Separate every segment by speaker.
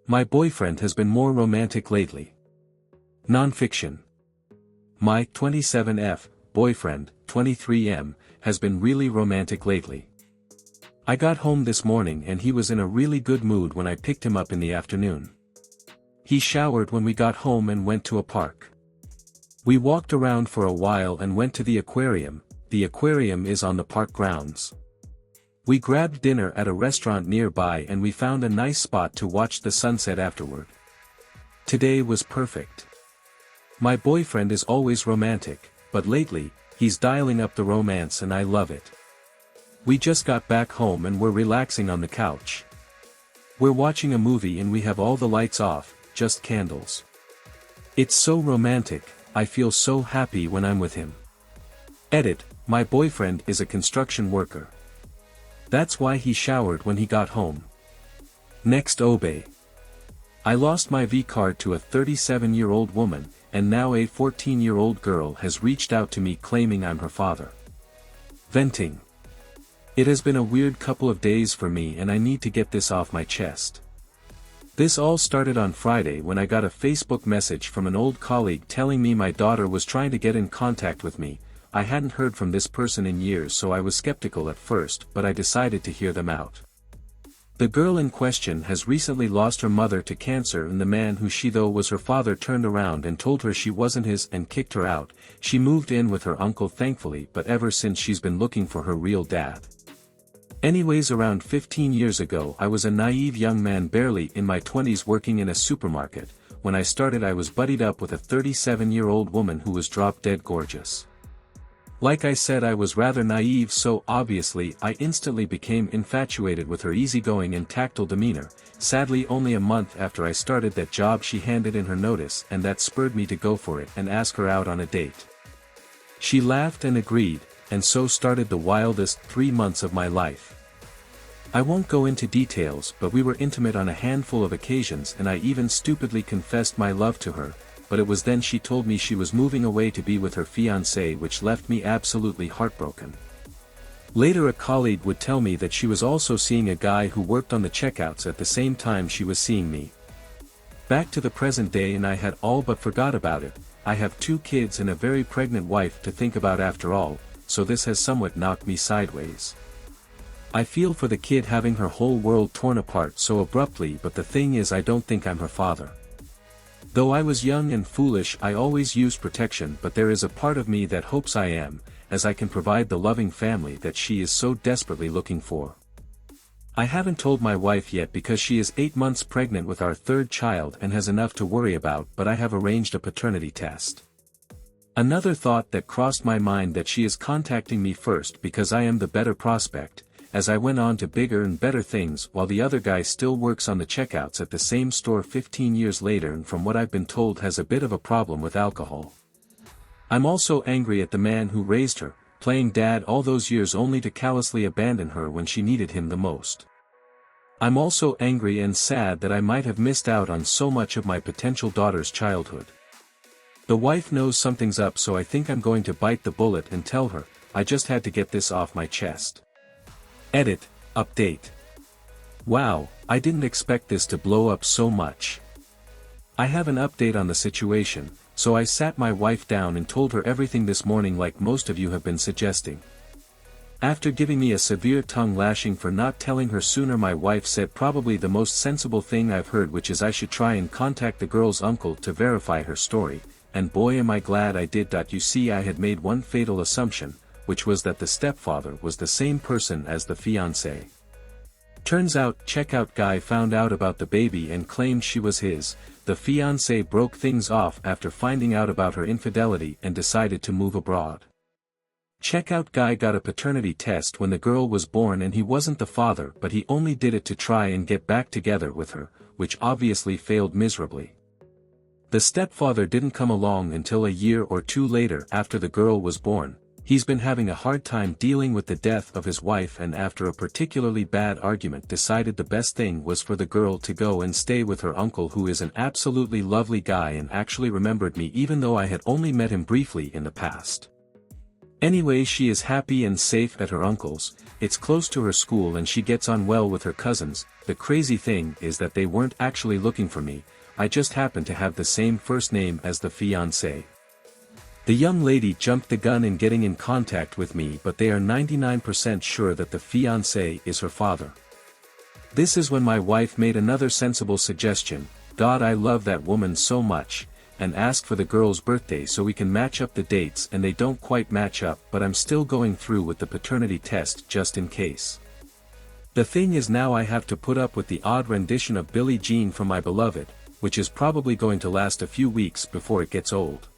Speaker 1: My boyfriend has been more romantic lately. Non-fiction. My 27F boyfriend, 23M, has been really romantic lately. I got home this morning and he was in a really good mood when I picked him up in the afternoon. He showered when we got home and went to a park. We walked around for a while and went to the aquarium. The aquarium is on the park grounds. We grabbed dinner at a restaurant nearby and we found a nice spot to watch the sunset afterward. Today was perfect. My boyfriend is always romantic, but lately, he's dialing up the romance and I love it. We just got back home and we're relaxing on the couch. We're watching a movie and we have all the lights off, just candles. It's so romantic, I feel so happy when I'm with him. Edit, my boyfriend is a construction worker. That's why he showered when he got home. Next obey. I lost my V-card to a 37-year-old woman, and now a 14-year-old girl has reached out to me claiming I'm her father. Venting. It has been a weird couple of days for me and I need to get this off my chest. This all started on Friday when I got a Facebook message from an old colleague telling me my daughter was trying to get in contact with me. I hadn't heard from this person in years, so I was skeptical at first, but I decided to hear them out. The girl in question has recently lost her mother to cancer, and the man who she thought was her father turned around and told her she wasn't his and kicked her out. She moved in with her uncle thankfully, but ever since she's been looking for her real dad. Anyways, around 15 years ago I was a naive young man barely in my 20s working in a supermarket. When I started I was buddied up with a 37-year-old woman who was drop-dead gorgeous. Like I said, I was rather naive, so obviously I instantly became infatuated with her easygoing and tactile demeanor. Sadly, only a month after I started that job she handed in her notice, and that spurred me to go for it and ask her out on a date. She laughed and agreed, and so started the wildest 3 months of my life. I won't go into details, but we were intimate on a handful of occasions and I even stupidly confessed my love to her, but it was then she told me she was moving away to be with her fiancé, which left me absolutely heartbroken. Later a colleague would tell me that she was also seeing a guy who worked on the checkouts at the same time she was seeing me. Back to the present day and I had all but forgot about it. I have 2 kids and a very pregnant wife to think about after all, so this has somewhat knocked me sideways. I feel for the kid having her whole world torn apart so abruptly, but the thing is I don't think I'm her father. Though I was young and foolish I always used protection, but there is a part of me that hopes I am, as I can provide the loving family that she is so desperately looking for. I haven't told my wife yet because she is 8 months pregnant with our 3rd child and has enough to worry about, but I have arranged a paternity test. Another thought that crossed my mind that she is contacting me first because I am the better prospect, as I went on to bigger and better things while the other guy still works on the checkouts at the same store 15 years later and from what I've been told has a bit of a problem with alcohol. I'm also angry at the man who raised her, playing dad all those years only to callously abandon her when she needed him the most. I'm also angry and sad that I might have missed out on so much of my potential daughter's childhood. The wife knows something's up, so I think I'm going to bite the bullet and tell her. I just had to get this off my chest. Edit, update. Wow, I didn't expect this to blow up so much. I have an update on the situation, so I sat my wife down and told her everything this morning like most of you have been suggesting. After giving me a severe tongue lashing for not telling her sooner, my wife said probably the most sensible thing I've heard, which is I should try and contact the girl's uncle to verify her story, and boy am I glad I did. You see, I had made one fatal assumption, which was that the stepfather was the same person as the fiancé. Turns out, checkout guy found out about the baby and claimed she was his. The fiancé broke things off after finding out about her infidelity and decided to move abroad. Checkout guy got a paternity test when the girl was born and he wasn't the father, but he only did it to try and get back together with her, which obviously failed miserably. The stepfather didn't come along until a year or 2 later after the girl was born. He's been having a hard time dealing with the death of his wife, and after a particularly bad argument decided the best thing was for the girl to go and stay with her uncle, who is an absolutely lovely guy and actually remembered me even though I had only met him briefly in the past. Anyway, she is happy and safe at her uncle's, it's close to her school and she gets on well with her cousins. The crazy thing is that they weren't actually looking for me, I just happened to have the same first name as the fiancé. The young lady jumped the gun in getting in contact with me, but they are 99% sure that the fiancé is her father. This is when my wife made another sensible suggestion. God, I love that woman so much, and ask for the girl's birthday so we can match up the dates, and they don't quite match up, but I'm still going through with the paternity test just in case. The thing is, now I have to put up with the odd rendition of Billie Jean from my beloved, which is probably going to last a few weeks before it gets old.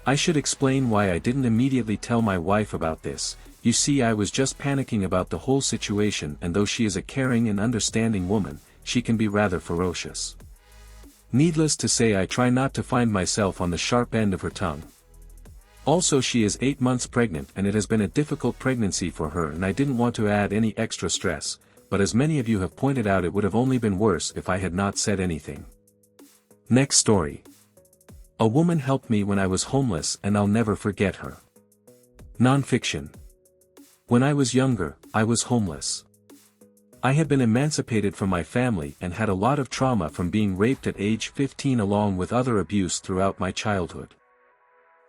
Speaker 1: I should explain why I didn't immediately tell my wife about this. You see, I was just panicking about the whole situation, and though she is a caring and understanding woman, she can be rather ferocious. Needless to say, I try not to find myself on the sharp end of her tongue. Also, she is 8 months pregnant and it has been a difficult pregnancy for her, and I didn't want to add any extra stress, but as many of you have pointed out, it would have only been worse if I had not said anything. Next story. A woman helped me when I was homeless and I'll never forget her. Non-fiction. When I was younger, I was homeless. I had been emancipated from my family and had a lot of trauma from being raped at age 15 along with other abuse throughout my childhood.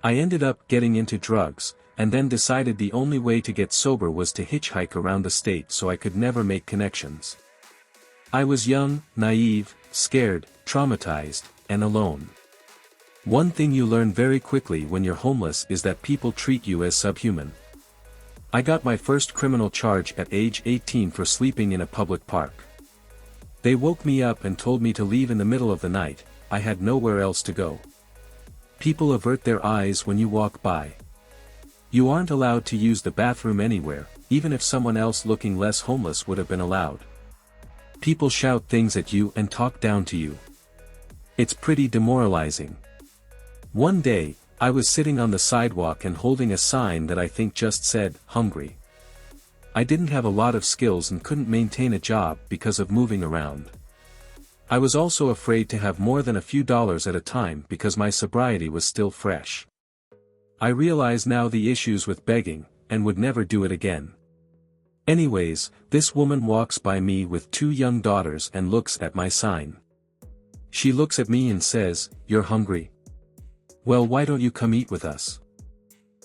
Speaker 1: I ended up getting into drugs, and then decided the only way to get sober was to hitchhike around the state so I could never make connections. I was young, naive, scared, traumatized, and alone. One thing you learn very quickly when you're homeless is that people treat you as subhuman. I got my first criminal charge at age 18 for sleeping in a public park. They woke me up and told me to leave in the middle of the night. I had nowhere else to go. People avert their eyes when you walk by. You aren't allowed to use the bathroom anywhere, even if someone else looking less homeless would have been allowed. People shout things at you and talk down to you. It's pretty demoralizing. One day, I was sitting on the sidewalk and holding a sign that I think just said, "Hungry." I didn't have a lot of skills and couldn't maintain a job because of moving around. I was also afraid to have more than a few dollars at a time because my sobriety was still fresh. I realize now the issues with begging, and would never do it again. Anyways, this woman walks by me with 2 young daughters and looks at my sign. She looks at me and says, "You're hungry? Well, why don't you come eat with us?"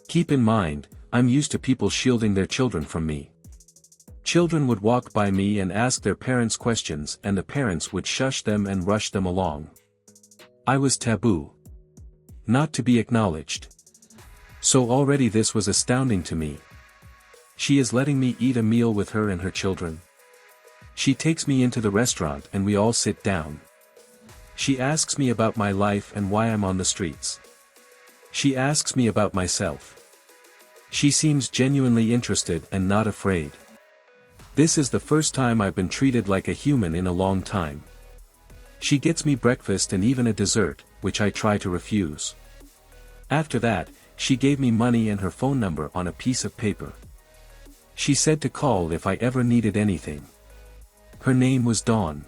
Speaker 1: Keep in mind, I'm used to people shielding their children from me. Children would walk by me and ask their parents questions, and the parents would shush them and rush them along. I was taboo. Not to be acknowledged. So already this was astounding to me. She is letting me eat a meal with her and her children. She takes me into the restaurant and we all sit down. She asks me about my life and why I'm on the streets. She asks me about myself. She seems genuinely interested and not afraid. This is the first time I've been treated like a human in a long time. She gets me breakfast and even a dessert, which I try to refuse. After that, she gave me money and her phone number on a piece of paper. She said to call if I ever needed anything. Her name was Dawn.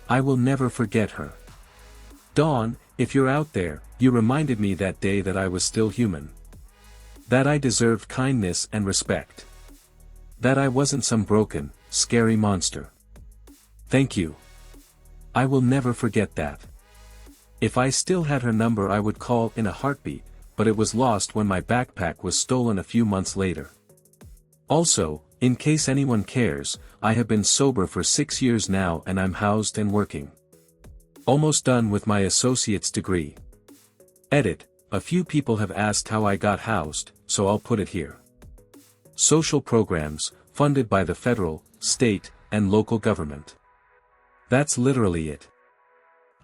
Speaker 1: I will never forget her. Dawn, if you're out there, you reminded me that day that I was still human. That I deserved kindness and respect. That I wasn't some broken, scary monster. Thank you. I will never forget that. If I still had her number I would call in a heartbeat, but it was lost when my backpack was stolen a few months later. Also, in case anyone cares, I have been sober for 6 years now and I'm housed and working. Almost done with my associate's degree. Edit, a few people have asked how I got housed, so I'll put it here. Social programs, funded by the federal, state, and local government. That's literally it.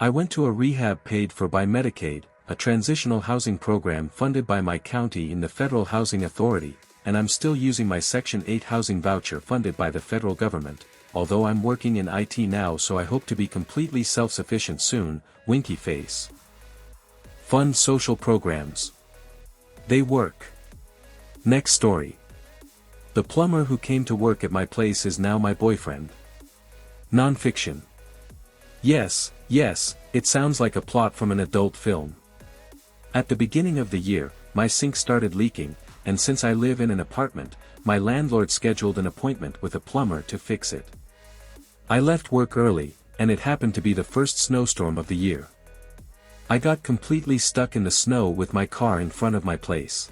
Speaker 1: I went to a rehab paid for by Medicaid, a transitional housing program funded by my county in the Federal Housing Authority, and I'm still using my Section 8 housing voucher funded by the federal government, although I'm working in IT now, so I hope to be completely self-sufficient soon, winky face. Fund social programs. They work. Next story. The plumber who came to work at my place is now my boyfriend. Non-fiction. Yes, it sounds like a plot from an adult film. At the beginning of the year, my sink started leaking, and since I live in an apartment, my landlord scheduled an appointment with a plumber to fix it. I left work early, and it happened to be the first snowstorm of the year. I got completely stuck in the snow with my car in front of my place.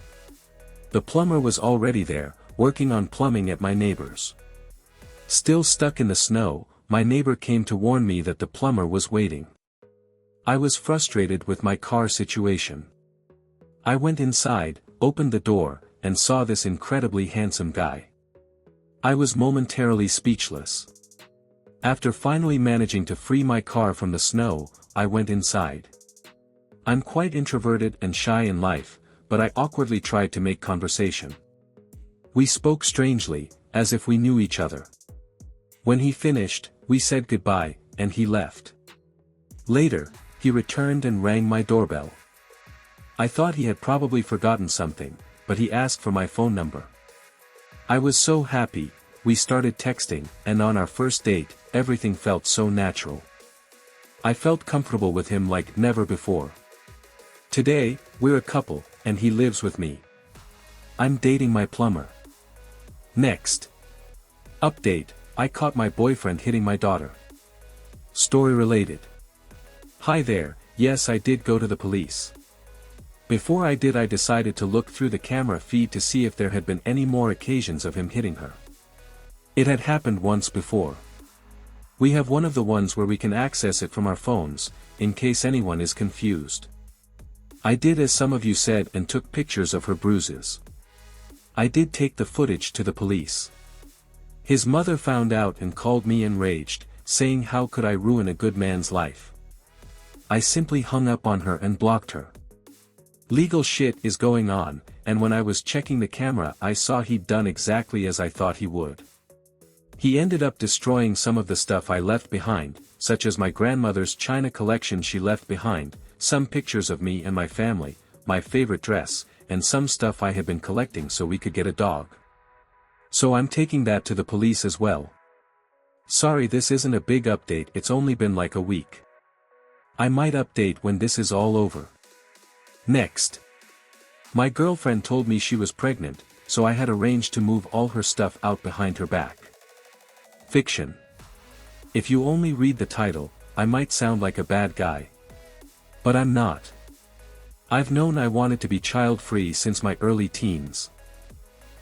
Speaker 1: The plumber was already there, working on plumbing at my neighbor's. Still stuck in the snow, my neighbor came to warn me that the plumber was waiting. I was frustrated with my car situation. I went inside, opened the door, and saw this incredibly handsome guy. I was momentarily speechless. After finally managing to free my car from the snow, I went inside. I'm quite introverted and shy in life, but I awkwardly tried to make conversation. We spoke strangely, as if we knew each other. When he finished, we said goodbye, and he left. Later, he returned and rang my doorbell. I thought he had probably forgotten something, but he asked for my phone number. I was so happy, we started texting, and on our first date, everything felt so natural. I felt comfortable with him like never before. Today, we're a couple, and he lives with me. I'm dating my plumber. Next. Update, I caught my boyfriend hitting my daughter. Story related. Hi there, yes I did go to the police. Before I did I decided to look through the camera feed to see if there had been any more occasions of him hitting her. It had happened once before. We have one of the ones where we can access it from our phones, in case anyone is confused. I did as some of you said and took pictures of her bruises. I did take the footage to the police. His mother found out and called me enraged, saying how could I ruin a good man's life. I simply hung up on her and blocked her. Legal shit is going on, and when I was checking the camera I saw he'd done exactly as I thought he would. He ended up destroying some of the stuff I left behind, such as my grandmother's china collection she left behind, some pictures of me and my family, my favorite dress, and some stuff I had been collecting so we could get a dog. So I'm taking that to the police as well. Sorry this isn't a big update, it's only been like a week. I might update when this is all over. Next. My girlfriend told me she was pregnant, so I had arranged to move all her stuff out behind her back. Fiction. If you only read the title, I might sound like a bad guy. But I'm not. I've known I wanted to be child-free since my early teens.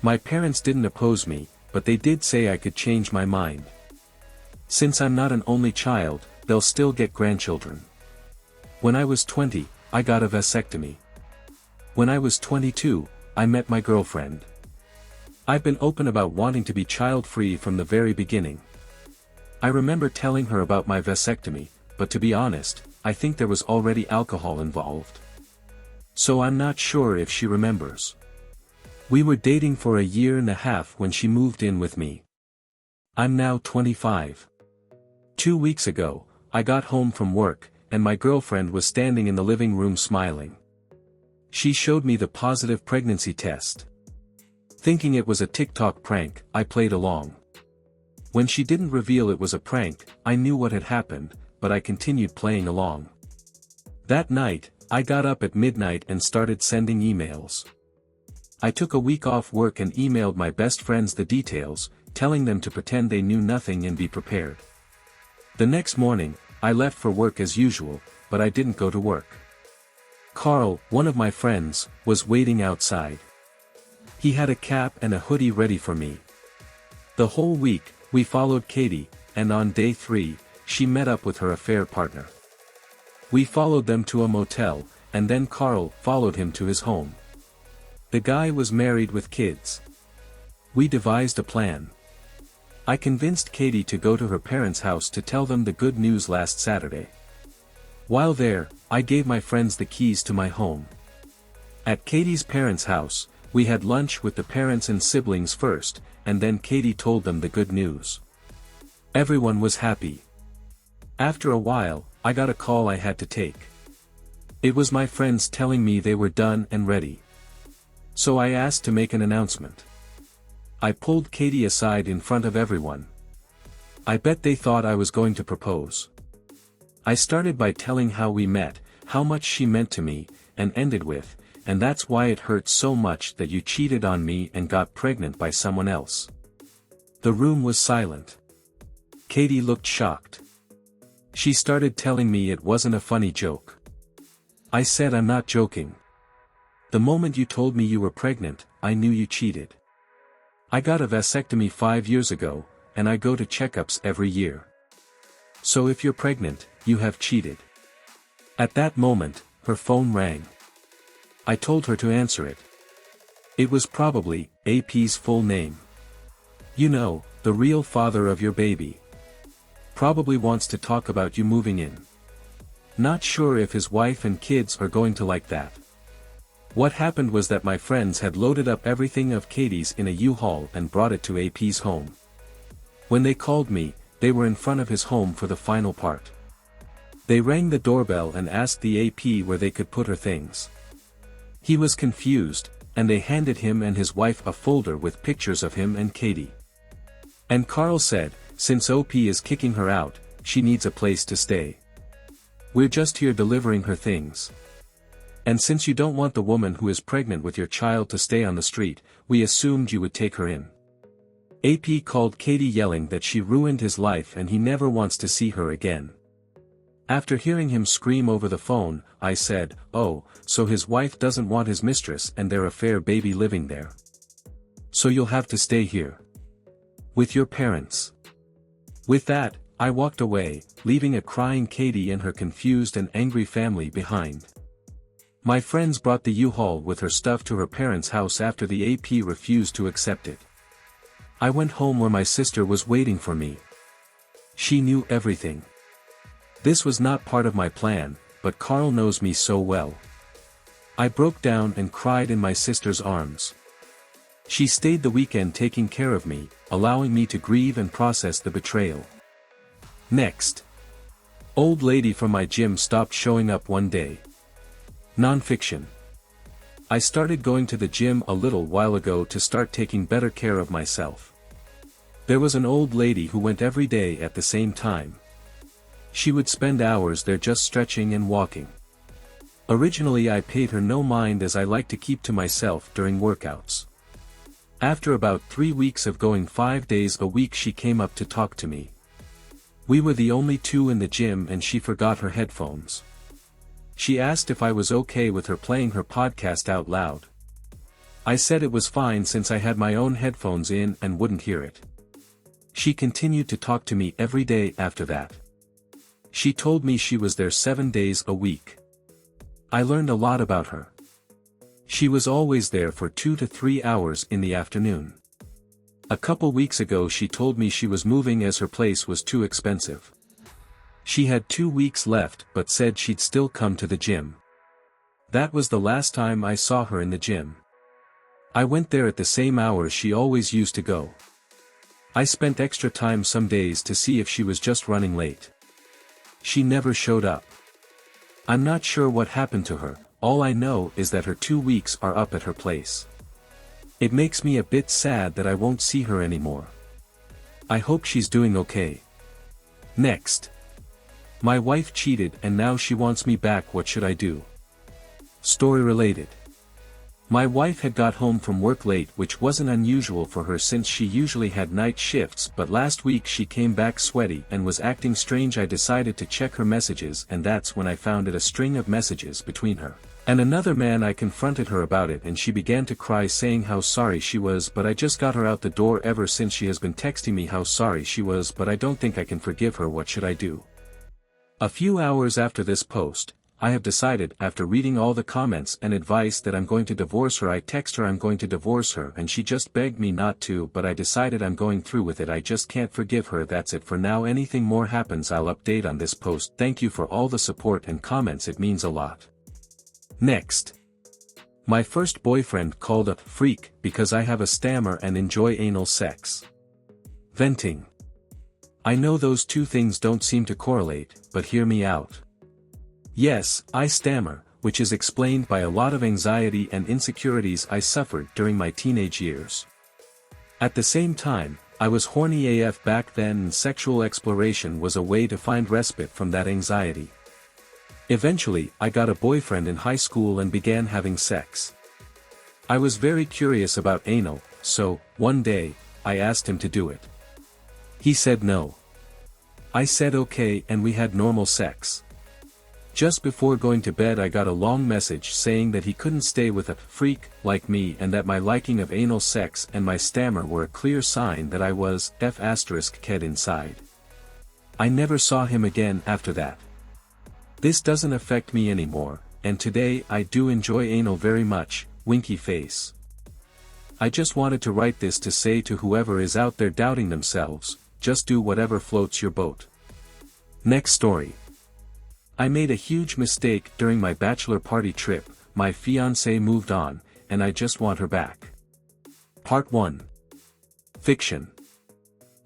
Speaker 1: My parents didn't oppose me, but they did say I could change my mind. Since I'm not an only child, they'll still get grandchildren. When I was 20, I got a vasectomy. When I was 22, I met my girlfriend. I've been open about wanting to be child-free from the very beginning. I remember telling her about my vasectomy, but to be honest, I think there was already alcohol involved. So I'm not sure if she remembers. We were dating for a year and a half when she moved in with me. I'm now 25. 2 weeks ago, I got home from work, and my girlfriend was standing in the living room smiling. She showed me the positive pregnancy test. Thinking it was a TikTok prank, I played along. When she didn't reveal it was a prank, I knew what had happened, but I continued playing along. That night, I got up at midnight and started sending emails. I took a week off work and emailed my best friends the details, telling them to pretend they knew nothing and be prepared. The next morning, I left for work as usual, but I didn't go to work. Carl, one of my friends, was waiting outside. He had a cap and a hoodie ready for me. The whole week, we followed Katie, and on day 3, she met up with her affair partner. We followed them to a motel, and then Carl followed him to his home. The guy was married with kids. We devised a plan. I convinced Katie to go to her parents' house to tell them the good news last Saturday. While there, I gave my friends the keys to my home. At Katie's parents' house, we had lunch with the parents and siblings first, and then Katie told them the good news. Everyone was happy. After a while, I got a call I had to take. It was my friends telling me they were done and ready. So I asked to make an announcement. I pulled Katie aside in front of everyone. I bet they thought I was going to propose. I started by telling how we met, how much she meant to me, and ended with, and that's why it hurts so much that you cheated on me and got pregnant by someone else." The room was silent. Katie looked shocked. She started telling me it wasn't a funny joke. I said, "I'm not joking. The moment you told me you were pregnant, I knew you cheated. I got a vasectomy 5 years ago, and I go to checkups every year. So if you're pregnant, you have cheated." At that moment, her phone rang. I told her to answer it. It was probably AP's full name. "You know, the real father of your baby. Probably wants to talk about you moving in. Not sure if his wife and kids are going to like that." What happened was that my friends had loaded up everything of Katie's in a U-Haul and brought it to AP's home. When they called me, they were in front of his home for the final part. They rang the doorbell and asked the AP where they could put her things. He was confused, and they handed him and his wife a folder with pictures of him and Katie. And Carl said, "Since OP is kicking her out, she needs a place to stay. We're just here delivering her things. And since you don't want the woman who is pregnant with your child to stay on the street, we assumed you would take her in." AP called Katie yelling that she ruined his life and he never wants to see her again. After hearing him scream over the phone, I said, "Oh, so his wife doesn't want his mistress and their affair baby living there. So you'll have to stay here. With your parents." With that, I walked away, leaving a crying Katie and her confused and angry family behind. My friends brought the U-Haul with her stuff to her parents' house after the AP refused to accept it. I went home where my sister was waiting for me. She knew everything. This was not part of my plan, but Carl knows me so well. I broke down and cried in my sister's arms. She stayed the weekend taking care of me, allowing me to grieve and process the betrayal. Next. Old lady from my gym stopped showing up one day. Non-fiction. I started going to the gym a little while ago to start taking better care of myself. There was an old lady who went every day at the same time. She would spend hours there just stretching and walking. Originally I paid her no mind as I like to keep to myself during workouts. After about 3 weeks of going 5 days a week she came up to talk to me. We were the only two in the gym and she forgot her headphones. She asked if I was okay with her playing her podcast out loud. I said it was fine since I had my own headphones in and wouldn't hear it. She continued to talk to me every day after that. She told me she was there 7 days a week. I learned a lot about her. She was always there for 2 to 3 hours in the afternoon. A couple weeks ago she told me she was moving as her place was too expensive. She had 2 weeks left but said she'd still come to the gym. That was the last time I saw her in the gym. I went there at the same hours she always used to go. I spent extra time some days to see if she was just running late. She never showed up. I'm not sure what happened to her, all I know is that her 2 weeks are up at her place. It makes me a bit sad that I won't see her anymore. I hope she's doing okay. Next. My wife cheated and now she wants me back, what should I do? Story related. My wife had got home from work late, which wasn't unusual for her since she usually had night shifts, but last week she came back sweaty and was acting strange. I decided to check her messages and that's when I found it a string of messages between her and another man. I confronted her about it and she began to cry saying how sorry she was, but I just got her out the door. Ever since she has been texting me how sorry she was, but I don't think I can forgive her. What should I do? A few hours after this post, I have decided after reading all the comments and advice that I'm going to divorce her. I text her I'm going to divorce her and she just begged me not to, but I decided I'm going through with it. I just can't forgive her. That's it for now. Anything more happens I'll update on this post. Thank you for all the support and comments, it means a lot. Next. My first boyfriend called a freak because I have a stammer and enjoy anal sex. Venting. I know those two things don't seem to correlate, but hear me out. Yes, I stammer, which is explained by a lot of anxiety and insecurities I suffered during my teenage years. At the same time, I was horny AF back then and sexual exploration was a way to find respite from that anxiety. Eventually, I got a boyfriend in high school and began having sex. I was very curious about anal, so, one day, I asked him to do it. He said no. I said okay and we had normal sex. Just before going to bed I got a long message saying that he couldn't stay with a freak like me and that my liking of anal sex and my stammer were a clear sign that I was kid inside. I never saw him again after that. This doesn't affect me anymore, and today I do enjoy anal very much, winky face. I just wanted to write this to say to whoever is out there doubting themselves, just do whatever floats your boat. Next story. I made a huge mistake during my bachelor party trip, my fiancée moved on, and I just want her back. Part 1. Fiction.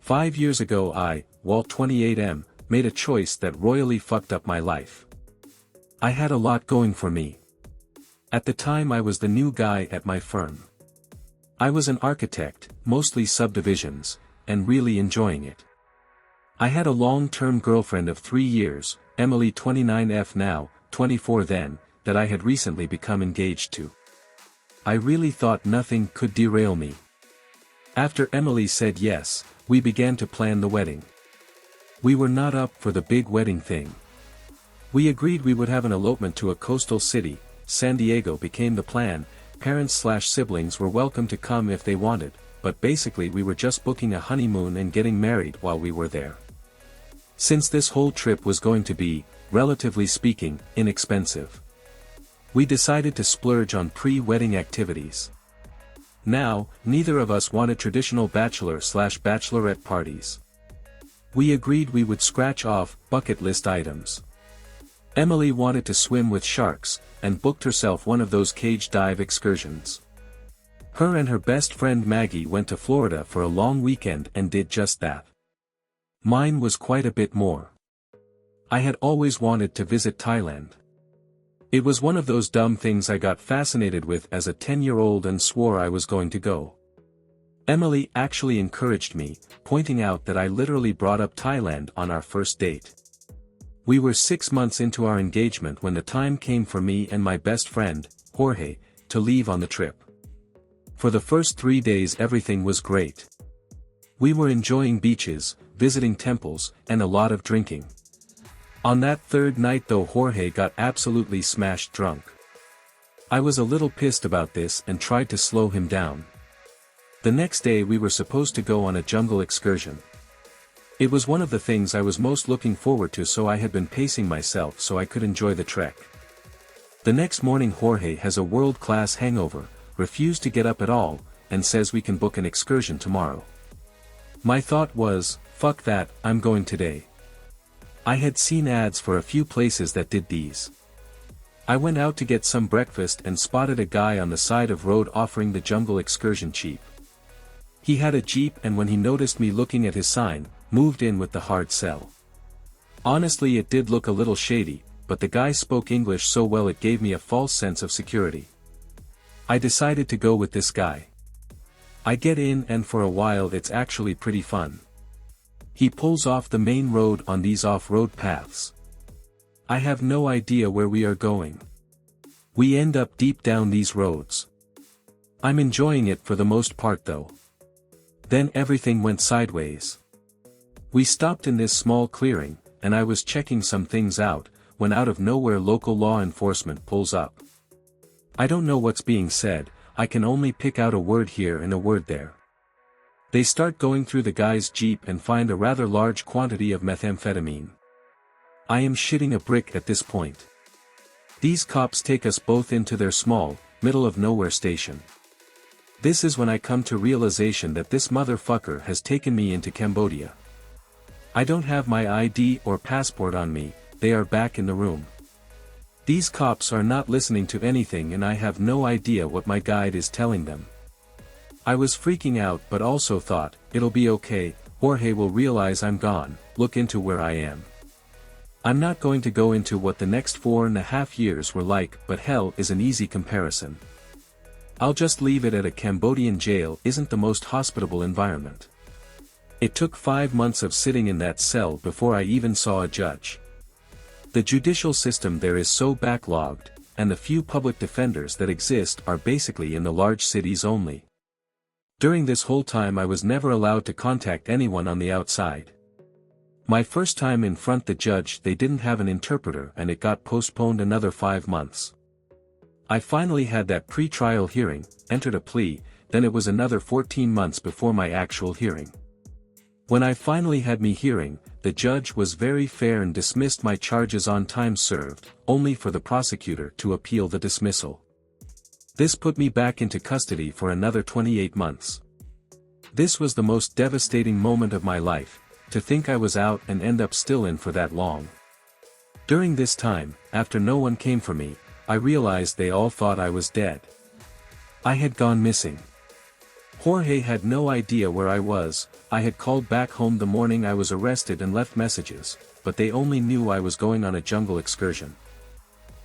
Speaker 1: 5 years ago I, Walt 28M, made a choice that royally fucked up my life. I had a lot going for me. At the time I was the new guy at my firm. I was an architect, mostly subdivisions, and really enjoying it. I had a long-term girlfriend of 3 years, Emily 29F now, 24 then, that I had recently become engaged to. I really thought nothing could derail me. After Emily said yes, we began to plan the wedding. We were not up for the big wedding thing. We agreed we would have an elopement to a coastal city, San Diego became the plan, parents/siblings were welcome to come if they wanted, but basically we were just booking a honeymoon and getting married while we were there. Since this whole trip was going to be, relatively speaking, inexpensive, we decided to splurge on pre-wedding activities. Now, neither of us wanted traditional bachelor/bachelorette parties. We agreed we would scratch off bucket list items. Emily wanted to swim with sharks, and booked herself one of those cage dive excursions. Her and her best friend Maggie went to Florida for a long weekend and did just that. Mine was quite a bit more. I had always wanted to visit Thailand. It was one of those dumb things I got fascinated with as a 10-year-old and swore I was going to go. Emily actually encouraged me, pointing out that I literally brought up Thailand on our first date. We were 6 months into our engagement when the time came for me and my best friend, Jorge, to leave on the trip. For the first 3 days everything was great. We were enjoying beaches, visiting temples, and a lot of drinking. On that third night though Jorge got absolutely smashed drunk. I was a little pissed about this and tried to slow him down. The next day we were supposed to go on a jungle excursion. It was one of the things I was most looking forward to, so I had been pacing myself so I could enjoy the trek. The next morning Jorge has a world-class hangover, refused to get up at all, and says we can book an excursion tomorrow. My thought was, fuck that, I'm going today. I had seen ads for a few places that did these. I went out to get some breakfast and spotted a guy on the side of road offering the jungle excursion cheap. He had a Jeep and when he noticed me looking at his sign, moved in with the hard sell. Honestly it did look a little shady, but the guy spoke English so well it gave me a false sense of security. I decided to go with this guy. I get in and for a while it's actually pretty fun. He pulls off the main road on these off-road paths. I have no idea where we are going. We end up deep down these roads. I'm enjoying it for the most part though. Then everything went sideways. We stopped in this small clearing, and I was checking some things out, when out of nowhere local law enforcement pulls up. I don't know what's being said, I can only pick out a word here and a word there. They start going through the guy's Jeep and find a rather large quantity of methamphetamine. I am shitting a brick at this point. These cops take us both into their small, middle-of-nowhere station. This is when I come to realization that this motherfucker has taken me into Cambodia. I don't have my ID or passport on me, they are back in the room. These cops are not listening to anything and I have no idea what my guide is telling them. I was freaking out but also thought, it'll be okay, Jorge will realize I'm gone, look into where I am. I'm not going to go into what the next 4.5 years were like, but hell is an easy comparison. I'll just leave it at a Cambodian jail isn't the most hospitable environment. It took 5 months of sitting in that cell before I even saw a judge. The judicial system there is so backlogged, and the few public defenders that exist are basically in the large cities only. During this whole time I was never allowed to contact anyone on the outside. My first time in front the judge, they didn't have an interpreter and it got postponed another 5 months. I finally had that pre-trial hearing, entered a plea, then it was another 14 months before my actual hearing. When I finally had me hearing, the judge was very fair and dismissed my charges on time served, only for the prosecutor to appeal the dismissal. This put me back into custody for another 28 months. This was the most devastating moment of my life, to think I was out and end up still in for that long. During this time, after no one came for me, I realized they all thought I was dead. I had gone missing. Jorge had no idea where I was. I had called back home the morning I was arrested and left messages, but they only knew I was going on a jungle excursion.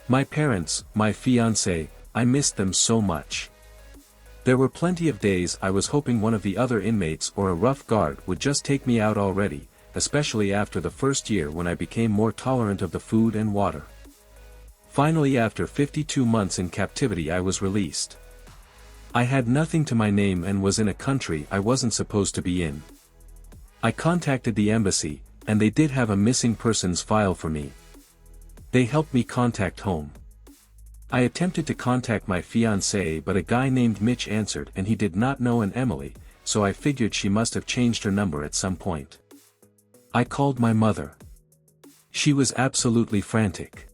Speaker 1: My parents, my fiancé, I missed them so much. There were plenty of days I was hoping one of the other inmates or a rough guard would just take me out already, especially after the first year when I became more tolerant of the food and water. Finally, after 52 months in captivity, I was released. I had nothing to my name and was in a country I wasn't supposed to be in. I contacted the embassy, and they did have a missing persons file for me. They helped me contact home. I attempted to contact my fiancé, but a guy named Mitch answered and he did not know an Emily, so I figured she must have changed her number at some point. I called my mother. She was absolutely frantic.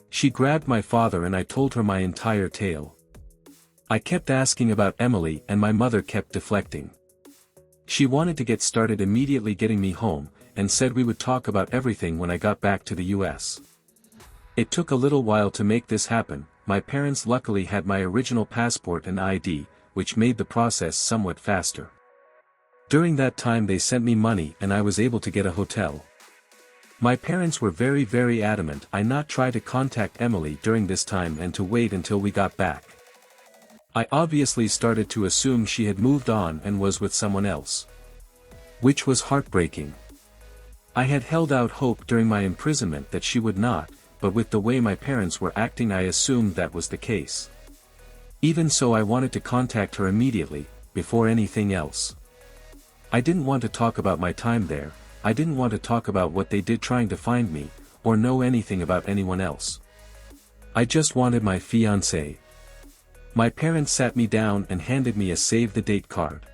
Speaker 1: She grabbed my father and I told her my entire tale. I kept asking about Emily and my mother kept deflecting. She wanted to get started immediately getting me home, and said we would talk about everything when I got back to the US. It took a little while to make this happen. My parents luckily had my original passport and ID, which made the process somewhat faster. During that time they sent me money and I was able to get a hotel. My parents were very adamant I not try to contact Emily during this time and to wait until we got back. I obviously started to assume she had moved on and was with someone else. Which was heartbreaking. I had held out hope during my imprisonment that she would not, but with the way my parents were acting I assumed that was the case. Even so, I wanted to contact her immediately, before anything else. I didn't want to talk about my time there, I didn't want to talk about what they did trying to find me, or know anything about anyone else. I just wanted my fiancé. My parents sat me down and handed me a save-the-date card.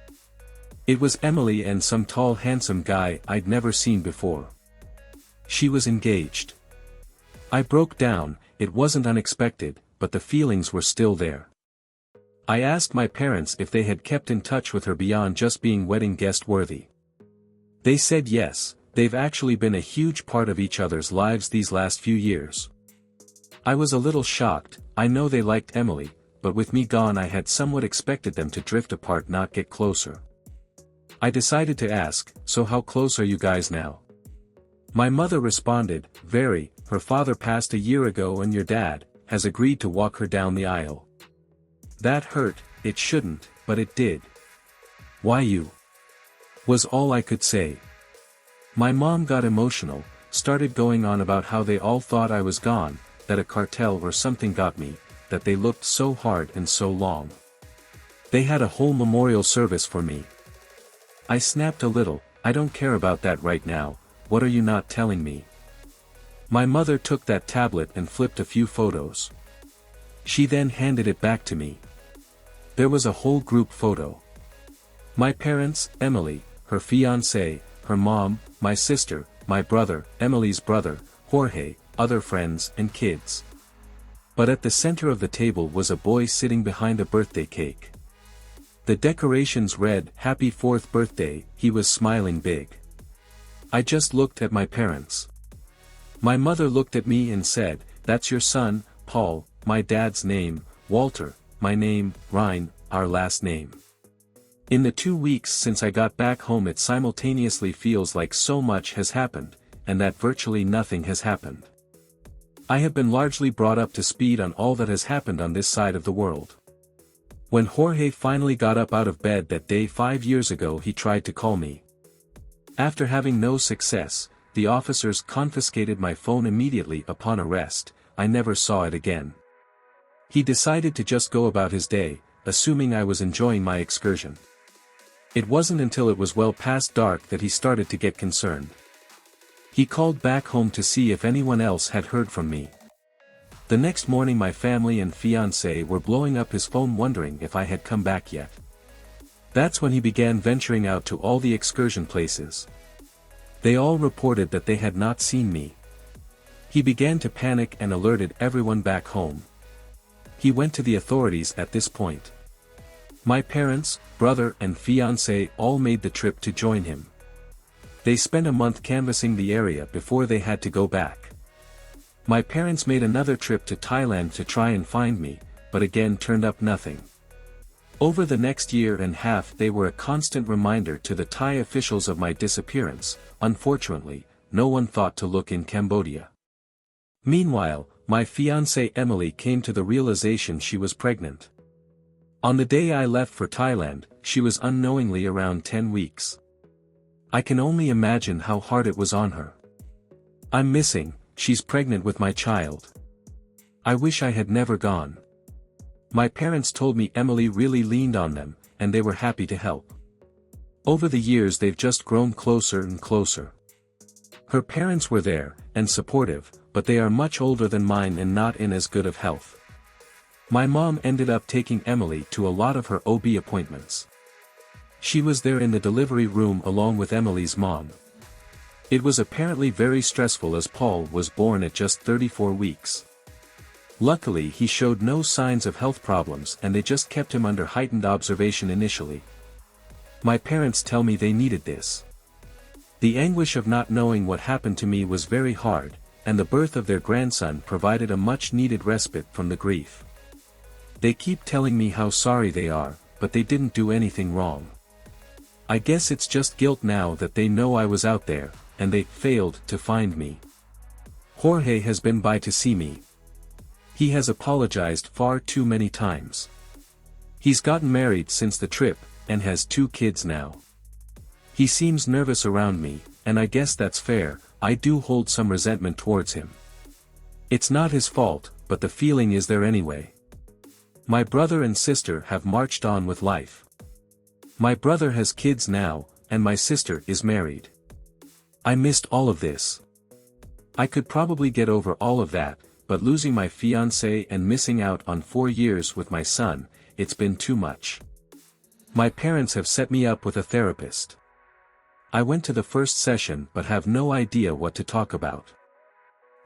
Speaker 1: It was Emily and some tall handsome guy I'd never seen before. She was engaged. I broke down. It wasn't unexpected, but the feelings were still there. I asked my parents if they had kept in touch with her beyond just being wedding guest worthy. They said yes, they've actually been a huge part of each other's lives these last few years. I was a little shocked. I know they liked Emily, but with me gone I had somewhat expected them to drift apart, not get closer. I decided to ask, so how close are you guys now? My mother responded, very. Her father passed a year ago and your dad has agreed to walk her down the aisle. That hurt. It shouldn't, but it did. Why you? Was all I could say. My mom got emotional, started going on about how they all thought I was gone, that a cartel or something got me, that they looked so hard and so long. They had a whole memorial service for me. I snapped a little. I don't care about that right now. What are you not telling me? My mother took that tablet and flipped a few photos. She then handed it back to me. There was a whole group photo. My parents, Emily, her fiancé, her mom, my sister, my brother, Emily's brother, Jorge, other friends and kids. But at the center of the table was a boy sitting behind a birthday cake. The decorations read, "Happy 4th birthday," he was smiling big. I just looked at my parents. My mother looked at me and said, "That's your son, Paul," my dad's name, Walter, my name, Ryan, our last name. In the 2 weeks since I got back home it simultaneously feels like so much has happened, and that virtually nothing has happened. I have been largely brought up to speed on all that has happened on this side of the world. When Jorge finally got up out of bed that day 5 years ago he tried to call me. After having no success, the officers confiscated my phone immediately upon arrest. I never saw it again. He decided to just go about his day, assuming I was enjoying my excursion. It wasn't until it was well past dark that he started to get concerned. He called back home to see if anyone else had heard from me. The next morning my family and fiancé were blowing up his phone wondering if I had come back yet. That's when he began venturing out to all the excursion places. They all reported that they had not seen me. He began to panic and alerted everyone back home. He went to the authorities at this point. My parents, brother and fiancé all made the trip to join him. They spent a month canvassing the area before they had to go back. My parents made another trip to Thailand to try and find me, but again turned up nothing. Over the next year and a half they were a constant reminder to the Thai officials of my disappearance. Unfortunately, no one thought to look in Cambodia. Meanwhile, my fiancée Emily came to the realization she was pregnant. On the day I left for Thailand, she was unknowingly around 10 weeks. I can only imagine how hard it was on her. I'm missing, she's pregnant with my child. I wish I had never gone. My parents told me Emily really leaned on them, and they were happy to help. Over the years they've just grown closer and closer. Her parents were there, and supportive, but they are much older than mine and not in as good of health. My mom ended up taking Emily to a lot of her OB appointments. She was there in the delivery room along with Emily's mom. It was apparently very stressful as Paul was born at just 34 weeks. Luckily he showed no signs of health problems and they just kept him under heightened observation initially. My parents tell me they needed this. The anguish of not knowing what happened to me was very hard, and the birth of their grandson provided a much-needed respite from the grief. They keep telling me how sorry they are, but they didn't do anything wrong. I guess it's just guilt now that they know I was out there, and they failed to find me. Jorge has been by to see me. He has apologized far too many times. He's gotten married since the trip, and has 2 kids now. He seems nervous around me, and I guess that's fair. I do hold some resentment towards him. It's not his fault, but the feeling is there anyway. My brother and sister have marched on with life. My brother has kids now, and my sister is married. I missed all of this. I could probably get over all of that, but losing my fiancé and missing out on 4 years with my son, it's been too much. My parents have set me up with a therapist. I went to the first session but have no idea what to talk about.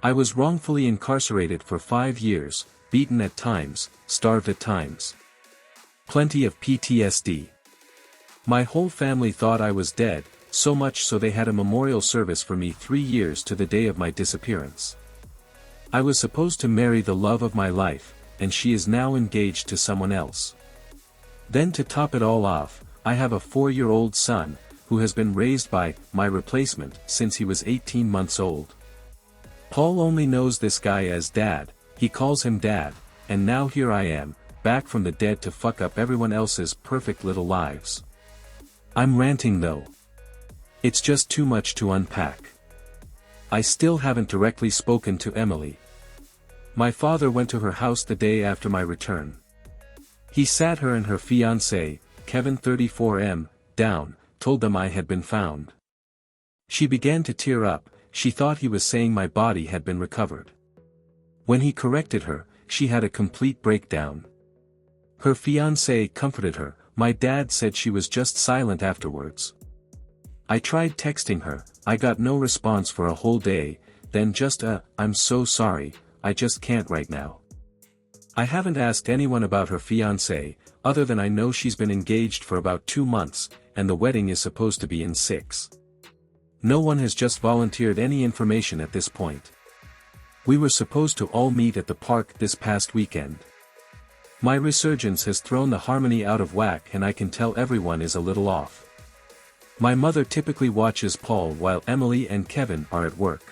Speaker 1: I was wrongfully incarcerated for 5 years, beaten at times, starved at times. Plenty of PTSD. My whole family thought I was dead, so much so they had a memorial service for me 3 years to the day of my disappearance. I was supposed to marry the love of my life, and she is now engaged to someone else. Then to top it all off, I have a 4-year-old son, who has been raised by my replacement since he was 18 months old. Paul only knows this guy as Dad. He calls him Dad, and now here I am, back from the dead to fuck up everyone else's perfect little lives. I'm ranting though. It's just too much to unpack. I still haven't directly spoken to Emily. My father went to her house the day after my return. He sat her and her fiancé, Kevin 34M, down, told them I had been found. She began to tear up. She thought he was saying my body had been recovered. When he corrected her, she had a complete breakdown. Her fiancé comforted her. My dad said she was just silent afterwards. I tried texting her, I got no response for a whole day, then just I'm so sorry, I just can't right now. I haven't asked anyone about her fiancé, other than I know she's been engaged for about 2 months, and the wedding is supposed to be in 6. No one has just volunteered any information at this point. We were supposed to all meet at the park this past weekend. My resurgence has thrown the harmony out of whack and I can tell everyone is a little off. My mother typically watches Paul while Emily and Kevin are at work.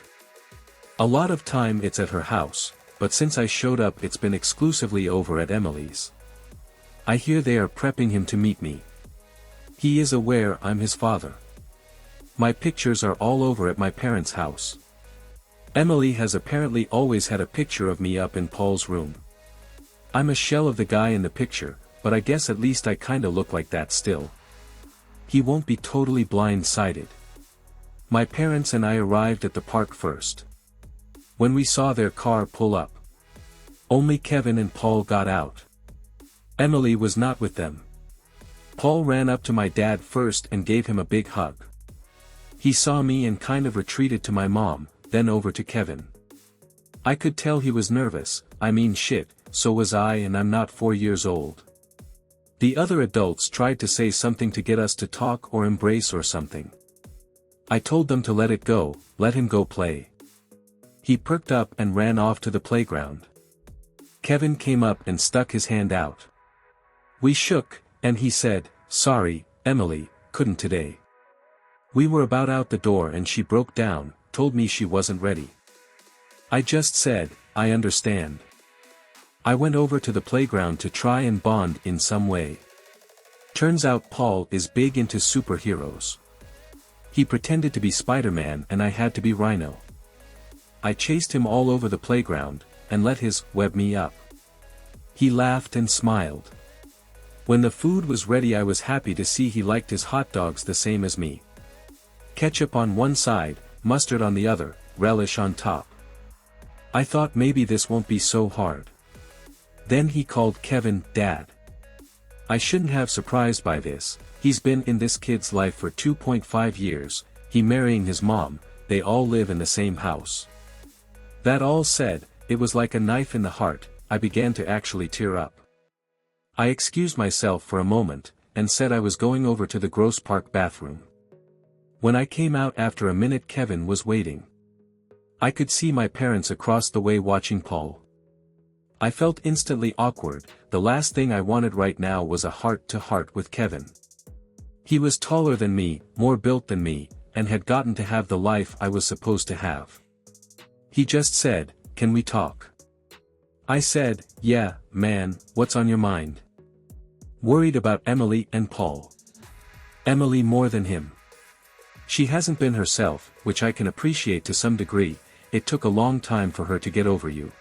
Speaker 1: A lot of time it's at her house, but since I showed up it's been exclusively over at Emily's. I hear they are prepping him to meet me. He is aware I'm his father. My pictures are all over at my parents' house. Emily has apparently always had a picture of me up in Paul's room. I'm a shell of the guy in the picture, but I guess at least I kinda look like that still. He won't be totally blind-sided. My parents and I arrived at the park first. When we saw their car pull up, only Kevin and Paul got out. Emily was not with them. Paul ran up to my dad first and gave him a big hug. He saw me and kind of retreated to my mom, then over to Kevin. I could tell he was nervous. I mean shit, so was I, and I'm not 4 years old. The other adults tried to say something to get us to talk or embrace or something. I told them to let it go, let him go play. He perked up and ran off to the playground. Kevin came up and stuck his hand out. We shook, and he said, "Sorry, Emily, couldn't today." We were about out the door and she broke down, told me she wasn't ready. I just said, "I understand." I went over to the playground to try and bond in some way. Turns out Paul is big into superheroes. He pretended to be Spider-Man and I had to be Rhino. I chased him all over the playground, and let his web me up. He laughed and smiled. When the food was ready I was happy to see he liked his hot dogs the same as me. Ketchup on one side, mustard on the other, relish on top. I thought maybe this won't be so hard. Then he called Kevin Dad. I shouldn't have surprised by this. He's been in this kid's life for 2.5 years, he marrying his mom, they all live in the same house. That all said, it was like a knife in the heart. I began to actually tear up. I excused myself for a moment, and said I was going over to the Gross Park bathroom. When I came out after a minute Kevin was waiting. I could see my parents across the way watching Paul. I felt instantly awkward. The last thing I wanted right now was a heart-to-heart with Kevin. He was taller than me, more built than me, and had gotten to have the life I was supposed to have. He just said, "Can we talk?" I said, "Yeah, man, what's on your mind?" Worried about Emily and Paul. Emily more than him. She hasn't been herself, which I can appreciate to some degree. It took a long time for her to get over you.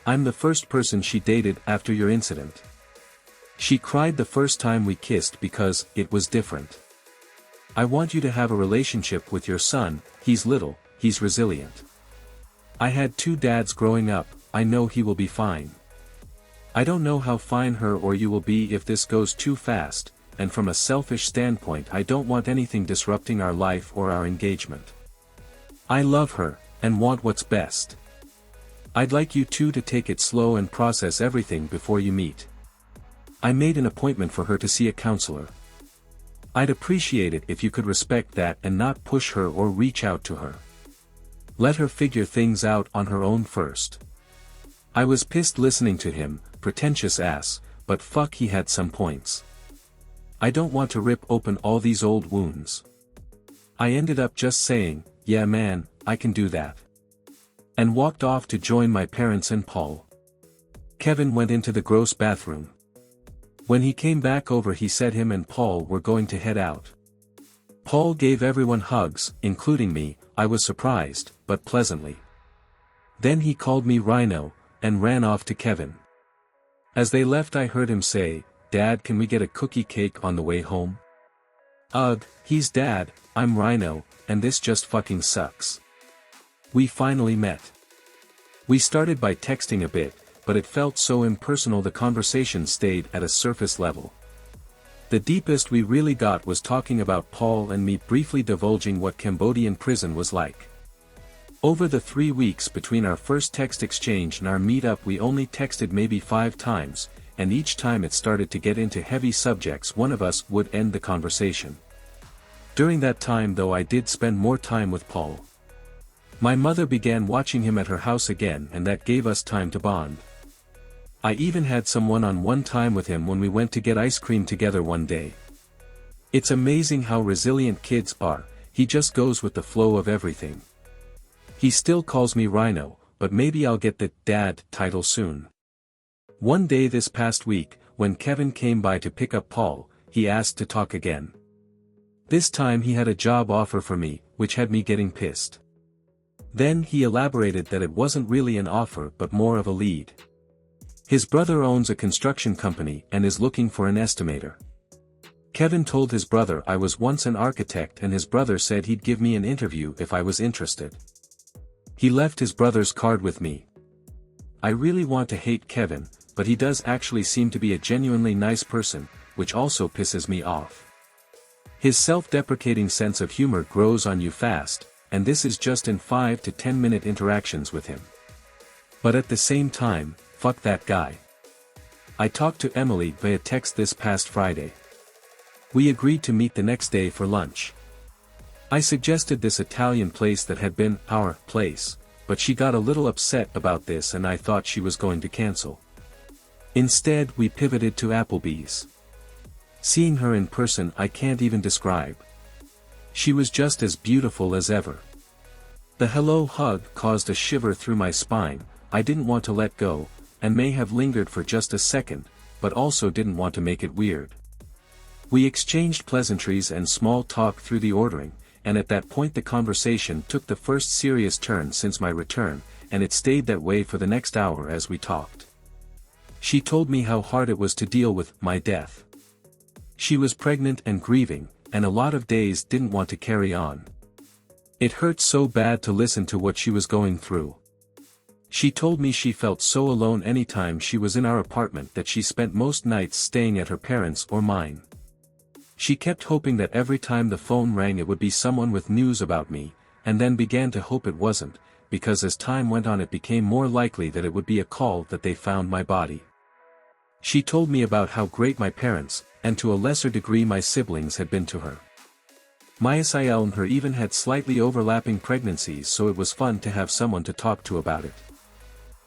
Speaker 1: I'm the first person she dated after your incident. She cried the first time we kissed because it was different. I want you to have a relationship with your son. He's little, he's resilient. I had 2 dads growing up, I know he will be fine. I don't know how fine her or you will be if this goes too fast, and from a selfish standpoint I don't want anything disrupting our life or our engagement. I love her, and want what's best. I'd like you two to take it slow and process everything before you meet. I made an appointment for her to see a counselor. I'd appreciate it if you could respect that and not push her or reach out to her. Let her figure things out on her own first. I was pissed listening to him, pretentious ass, but fuck, he had some points. I don't want to rip open all these old wounds. I ended up just saying, "Yeah man, I can do that." And walked off to join my parents and Paul. Kevin went into the gross bathroom. When he came back over he said him and Paul were going to head out. Paul gave everyone hugs, including me. I was surprised, but pleasantly. Then he called me Rhino, and ran off to Kevin. As they left I heard him say, "Dad, can we get a cookie cake on the way home?" Ugh, he's Dad, I'm Rhino, and this just fucking sucks. We finally met. We started by texting a bit, but it felt so impersonal the conversation stayed at a surface level. The deepest we really got was talking about Paul and me briefly divulging what Cambodian prison was like. Over the 3 weeks between our first text exchange and our meetup we only texted maybe 5 times, and each time it started to get into heavy subjects one of us would end the conversation. During that time though I did spend more time with Paul. My mother began watching him at her house again and that gave us time to bond. I even had some one-on-one time with him when we went to get ice cream together one day. It's amazing how resilient kids are, he just goes with the flow of everything. He still calls me Rhino, but maybe I'll get the Dad title soon. One day this past week, when Kevin came by to pick up Paul, he asked to talk again. This time he had a job offer for me, which had me getting pissed. Then he elaborated that it wasn't really an offer but more of a lead. His brother owns a construction company and is looking for an estimator. Kevin told his brother I was once an architect and his brother said he'd give me an interview if I was interested. He left his brother's card with me. I really want to hate Kevin, but he does actually seem to be a genuinely nice person, which also pisses me off. His self-deprecating sense of humor grows on you fast, and this is just in 5 to 10 minute interactions with him. But at the same time, fuck that guy. I talked to Emily via text this past Friday. We agreed to meet the next day for lunch. I suggested this Italian place that had been our place, but she got a little upset about this and I thought she was going to cancel. Instead we pivoted to Applebee's. Seeing her in person I can't even describe. She was just as beautiful as ever. The hello hug caused a shiver through my spine. I didn't want to let go, and may have lingered for just a second, but also didn't want to make it weird. We exchanged pleasantries and small talk through the ordering, and at that point the conversation took the first serious turn since my return, and it stayed that way for the next hour as we talked. She told me how hard it was to deal with my death. She was pregnant and grieving, and a lot of days didn't want to carry on. It hurt so bad to listen to what she was going through. She told me she felt so alone anytime she was in our apartment that she spent most nights staying at her parents' or mine. She kept hoping that every time the phone rang it would be someone with news about me, and then began to hope it wasn't, because as time went on it became more likely that it would be a call that they found my body. She told me about how great my parents, and to a lesser degree my siblings had been to her. Mayasael and her even had slightly overlapping pregnancies, so it was fun to have someone to talk to about it.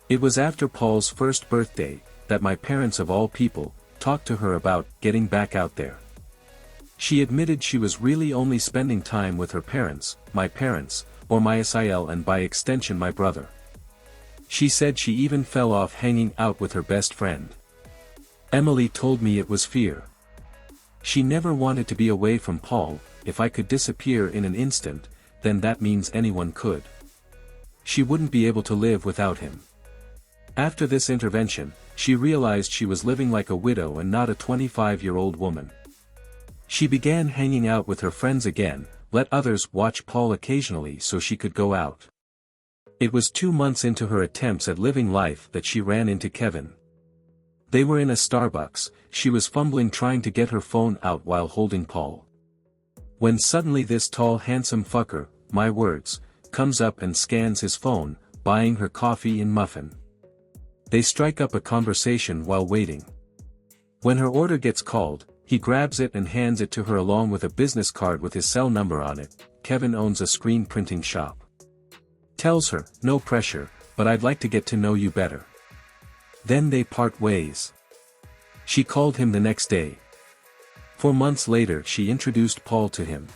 Speaker 1: It was after Paul's first birthday, that my parents of all people, talked to her about getting back out there. She admitted she was really only spending time with her parents, my parents, or Mayasael and by extension my brother. She said she even fell off hanging out with her best friend. Emily told me it was fear. She never wanted to be away from Paul. If I could disappear in an instant, then that means anyone could. She wouldn't be able to live without him. After this intervention, she realized she was living like a widow and not a 25-year-old woman. She began hanging out with her friends again, let others watch Paul occasionally so she could go out. It was 2 months into her attempts at living life that she ran into Kevin. They were in a Starbucks. She was fumbling trying to get her phone out while holding Paul. When suddenly this tall handsome fucker, my words, comes up and scans his phone, buying her coffee and muffin. They strike up a conversation while waiting. When her order gets called, he grabs it and hands it to her along with a business card with his cell number on it. Kevin owns a screen printing shop. Tells her, no pressure, but I'd like to get to know you better. Then they part ways. She called him the next day. 4 months later she introduced Paul to him.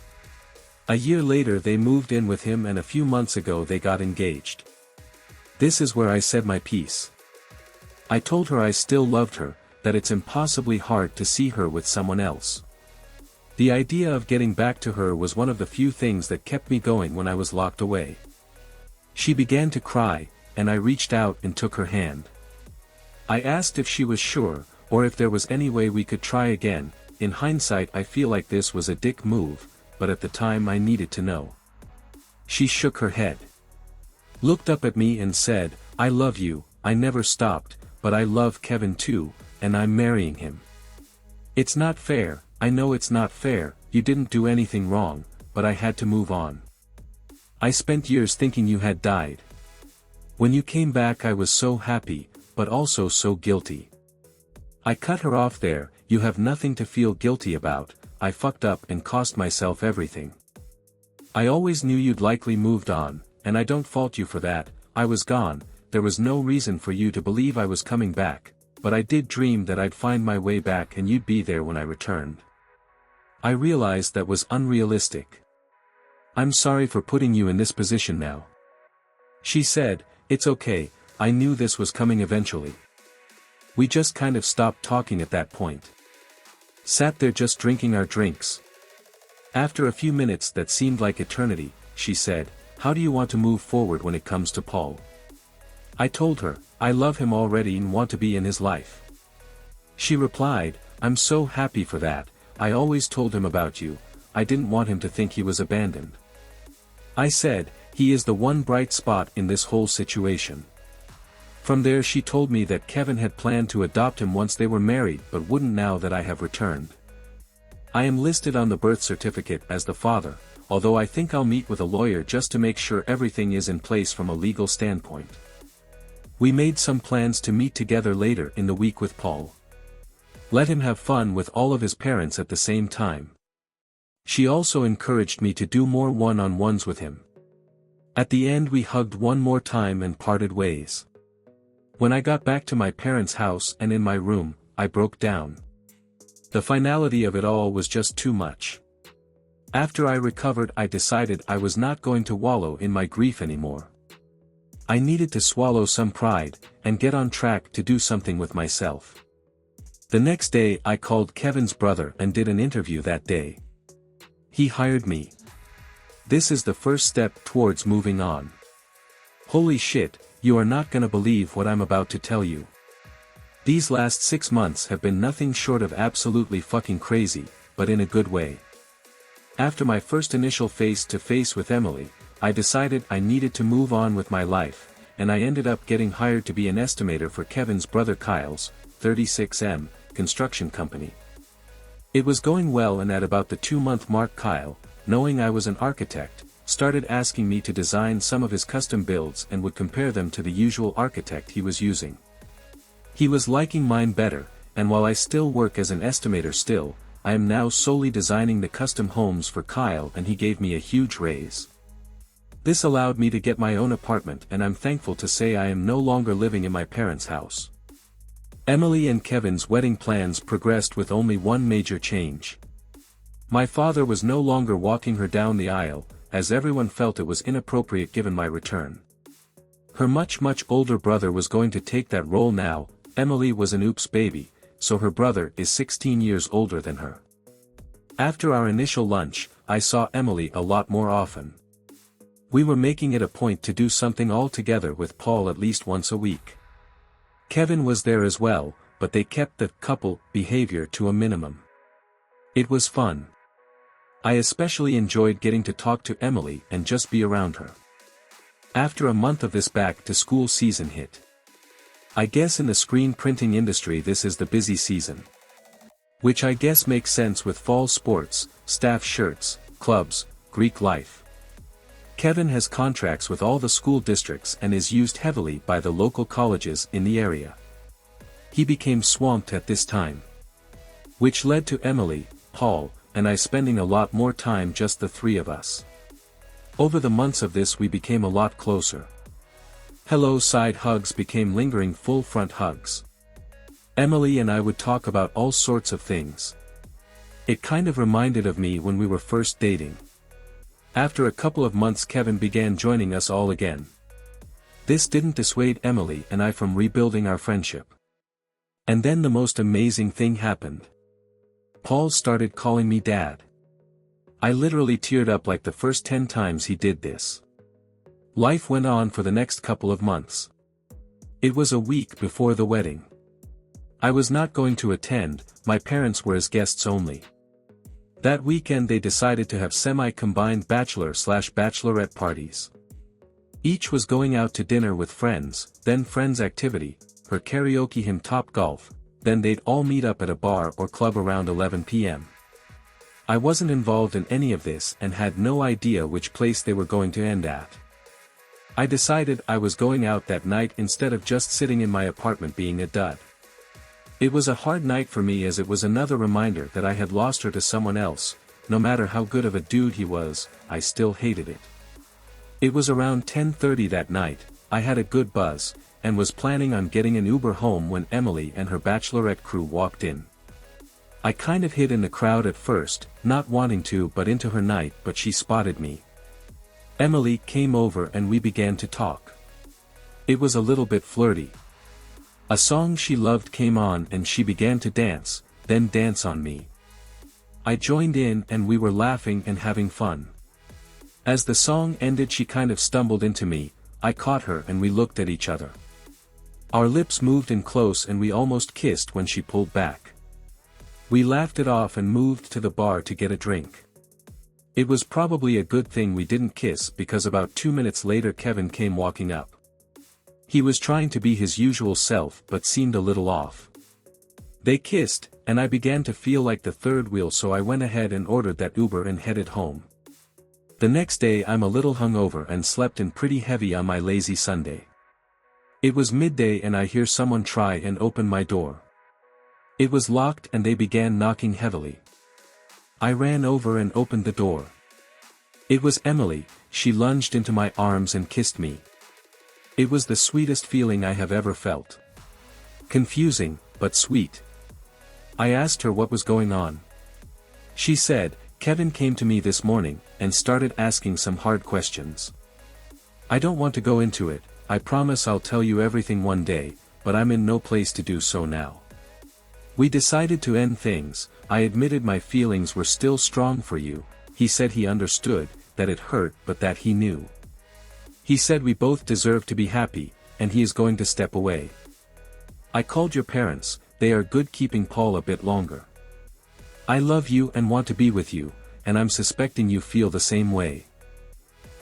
Speaker 1: A year later they moved in with him and a few months ago they got engaged. This is where I said my piece. I told her I still loved her, that it's impossibly hard to see her with someone else. The idea of getting back to her was one of the few things that kept me going when I was locked away. She began to cry, and I reached out and took her hand. I asked if she was sure, or if there was any way we could try again. In hindsight I feel like this was a dick move, but at the time I needed to know. She shook her head. Looked up at me and said, I love you. I never stopped, but I love Kevin too, and I'm marrying him. It's not fair. I know it's not fair. You didn't do anything wrong, but I had to move on. I spent years thinking you had died. When you came back I was so happy, but also so guilty. I cut her off there. You have nothing to feel guilty about. I fucked up and cost myself everything. I always knew you'd likely moved on, and I don't fault you for that. I was gone. There was no reason for you to believe I was coming back, but I did dream that I'd find my way back and you'd be there when I returned. I realized that was unrealistic. I'm sorry for putting you in this position now. She said, it's okay, I knew this was coming eventually. We just kind of stopped talking at that point. Sat there just drinking our drinks. After a few minutes that seemed like eternity, she said, "How do you want to move forward when it comes to Paul?" I told her, "I love him already and want to be in his life." She replied, "I'm so happy for that. I always told him about you. I didn't want him to think he was abandoned." I said, "He is the one bright spot in this whole situation." From there she told me that Kevin had planned to adopt him once they were married but wouldn't now that I have returned. I am listed on the birth certificate as the father, although I think I'll meet with a lawyer just to make sure everything is in place from a legal standpoint. We made some plans to meet together later in the week with Paul. Let him have fun with all of his parents at the same time. She also encouraged me to do more one-on-ones with him. At the end we hugged one more time and parted ways. When I got back to my parents' house and in my room, I broke down. The finality of it all was just too much. After I recovered, I decided I was not going to wallow in my grief anymore. I needed to swallow some pride, and get on track to do something with myself. The next day I called Kevin's brother and did an interview that day. He hired me. This is the first step towards moving on. Holy shit, you are not gonna believe what I'm about to tell you. These last 6 months have been nothing short of absolutely fucking crazy, but in a good way. After my first initial face-to-face with Emily, I decided I needed to move on with my life, and I ended up getting hired to be an estimator for Kevin's brother Kyle's, 36M, construction company. It was going well, and at about the 2-month mark Kyle, knowing I was an architect, started asking me to design some of his custom builds and would compare them to the usual architect he was using. He was liking mine better, and while I still work as an estimator still, I am now solely designing the custom homes for Kyle, and he gave me a huge raise. This allowed me to get my own apartment, and I'm thankful to say I am no longer living in my parents' house. Emily and Kevin's wedding plans progressed with only one major change. My father was no longer walking her down the aisle, as everyone felt it was inappropriate given my return. Her much older brother was going to take that role now. Emily was an oops baby, so her brother is 16 years older than her. After our initial lunch, I saw Emily a lot more often. We were making it a point to do something all together with Paul at least once a week. Kevin was there as well, but they kept the couple behavior to a minimum. It was fun. I especially enjoyed getting to talk to Emily and just be around her. After a month of this, back-to-school season hit. I guess in the screen printing industry this is the busy season. Which I guess makes sense with fall sports, staff shirts, clubs, Greek life. Kevin has contracts with all the school districts and is used heavily by the local colleges in the area. He became swamped at this time. Which led to Emily, Paul, and I spending a lot more time, just the three of us. Over the months of this we became a lot closer. Hello side hugs became lingering full front hugs. Emily and I would talk about all sorts of things. It kind of reminded of me when we were first dating. After a couple of months Kevin began joining us all again. This didn't dissuade Emily and I from rebuilding our friendship. And then the most amazing thing happened. Paul started calling me Dad. I literally teared up like the first 10 times he did this. Life went on for the next couple of months. It was a week before the wedding. I was not going to attend, my parents were as guests only. That weekend they decided to have semi-combined bachelor/bachelorette parties. Each was going out to dinner with friends, then friends activity, her karaoke, him top golf, then they'd all meet up at a bar or club around 11 p.m. I wasn't involved in any of this and had no idea which place they were going to end at. I decided I was going out that night instead of just sitting in my apartment being a dud. It was a hard night for me as it was another reminder that I had lost her to someone else. No matter how good of a dude he was, I still hated it. It was around 10:30 that night, I had a good buzz, and was planning on getting an Uber home when Emily and her bachelorette crew walked in. I kind of hid in the crowd at first, not wanting to butt into her night, but she spotted me. Emily came over and we began to talk. It was a little bit flirty. A song she loved came on and she began to dance, then dance on me. I joined in and we were laughing and having fun. As the song ended she kind of stumbled into me, I caught her and we looked at each other. Our lips moved in close and we almost kissed when she pulled back. We laughed it off and moved to the bar to get a drink. It was probably a good thing we didn't kiss because about 2 minutes later Kevin came walking up. He was trying to be his usual self but seemed a little off. They kissed, and I began to feel like the third wheel, so I went ahead and ordered that Uber and headed home. The next day I'm a little hungover and slept in pretty heavy on my lazy Sunday. It was midday and I hear someone try and open my door. It was locked and they began knocking heavily. I ran over and opened the door. It was Emily. She lunged into my arms and kissed me. It was the sweetest feeling I have ever felt. Confusing, but sweet. I asked her what was going on. She said, "Kevin came to me this morning, and started asking some hard questions. I don't want to go into it, I promise I'll tell you everything one day, but I'm in no place to do so now. We decided to end things. I admitted my feelings were still strong for you." He said he understood, that it hurt but that he knew. He said we both deserve to be happy, and he is going to step away. I called your parents, they are good keeping Paul a bit longer. I love you and want to be with you, and I'm suspecting you feel the same way.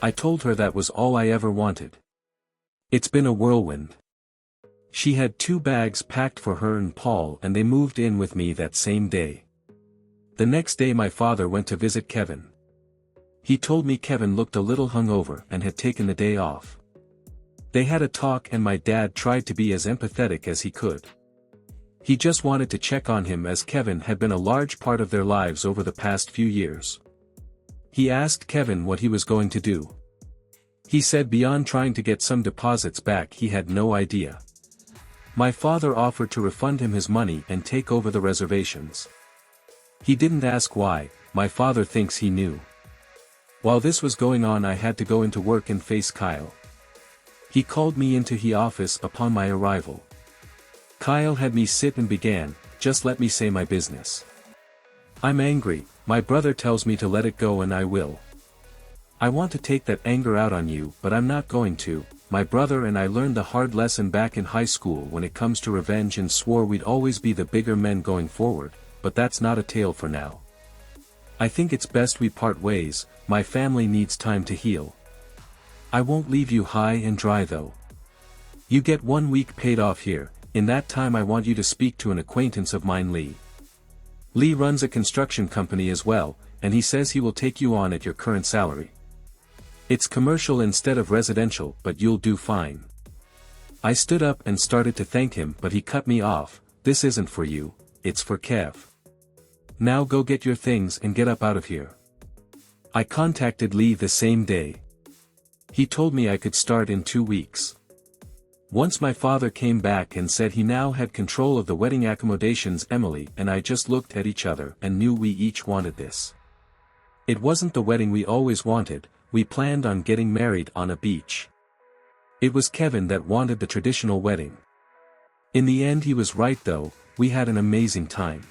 Speaker 1: I told her that was all I ever wanted. It's been a whirlwind. She had 2 bags packed for her and Paul and they moved in with me that same day. The next day my father went to visit Kevin. He told me Kevin looked a little hungover and had taken the day off. They had a talk and my dad tried to be as empathetic as he could. He just wanted to check on him as Kevin had been a large part of their lives over the past few years. He asked Kevin what he was going to do. He said beyond trying to get some deposits back he had no idea. My father offered to refund him his money and take over the reservations. He didn't ask why, my father thinks he knew. While this was going on I had to go into work and face Kyle. He called me into his office upon my arrival. Kyle had me sit and began, "Just let me say my business. I'm angry, my brother tells me to let it go and I will. I want to take that anger out on you but I'm not going to. My brother and I learned the hard lesson back in high school when it comes to revenge and swore we'd always be the bigger men going forward, but that's not a tale for now. I think it's best we part ways, my family needs time to heal. I won't leave you high and dry though. You get 1 week paid off here, in that time I want you to speak to an acquaintance of mine Lee. Lee runs a construction company as well, and he says he will take you on at your current salary. It's commercial instead of residential but you'll do fine." I stood up and started to thank him but he cut me off, "This isn't for you, it's for Kev. Now go get your things and get up out of here." I contacted Lee the same day. He told me I could start in 2 weeks. Once my father came back and said he now had control of the wedding accommodations. Emily and I just looked at each other and knew we each wanted this. It wasn't the wedding we always wanted, we planned on getting married on a beach. It was Kevin that wanted the traditional wedding. In the end he was right though, we had an amazing time.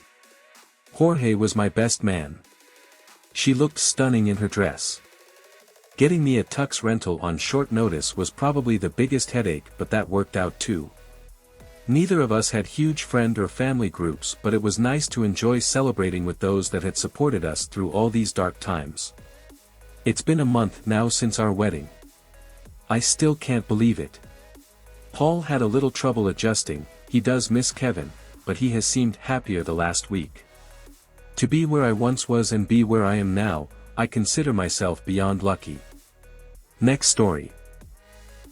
Speaker 1: Jorge was my best man. She looked stunning in her dress. Getting me a tux rental on short notice was probably the biggest headache but that worked out too. Neither of us had huge friend or family groups but it was nice to enjoy celebrating with those that had supported us through all these dark times. It's been a month now since our wedding. I still can't believe it. Paul had a little trouble adjusting, he does miss Kevin, but he has seemed happier the last week. To be where I once was and be where I am now, I consider myself beyond lucky. Next story.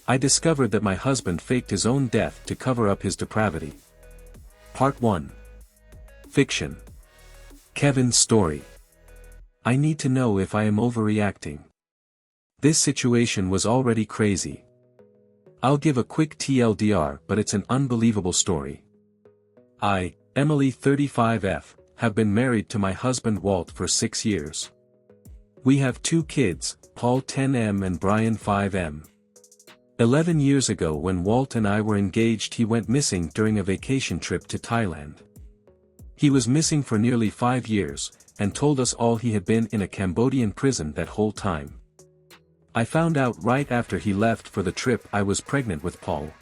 Speaker 1: I discovered that my husband faked his own death to cover up his depravity. Part 1. Fiction. Kevin's story. I need to know if I am overreacting. This situation was already crazy. I'll give a quick TLDR but it's an unbelievable story. I, Emily 35F, have been married to my husband Walt for 6 years. We have 2 kids, Paul 10M and Brian 5M. 11 years ago when Walt and I were engaged he went missing during a vacation trip to Thailand. He was missing for nearly 5 years, and told us all he had been in a Cambodian prison that whole time. I found out right after he left for the trip I was pregnant with Paul.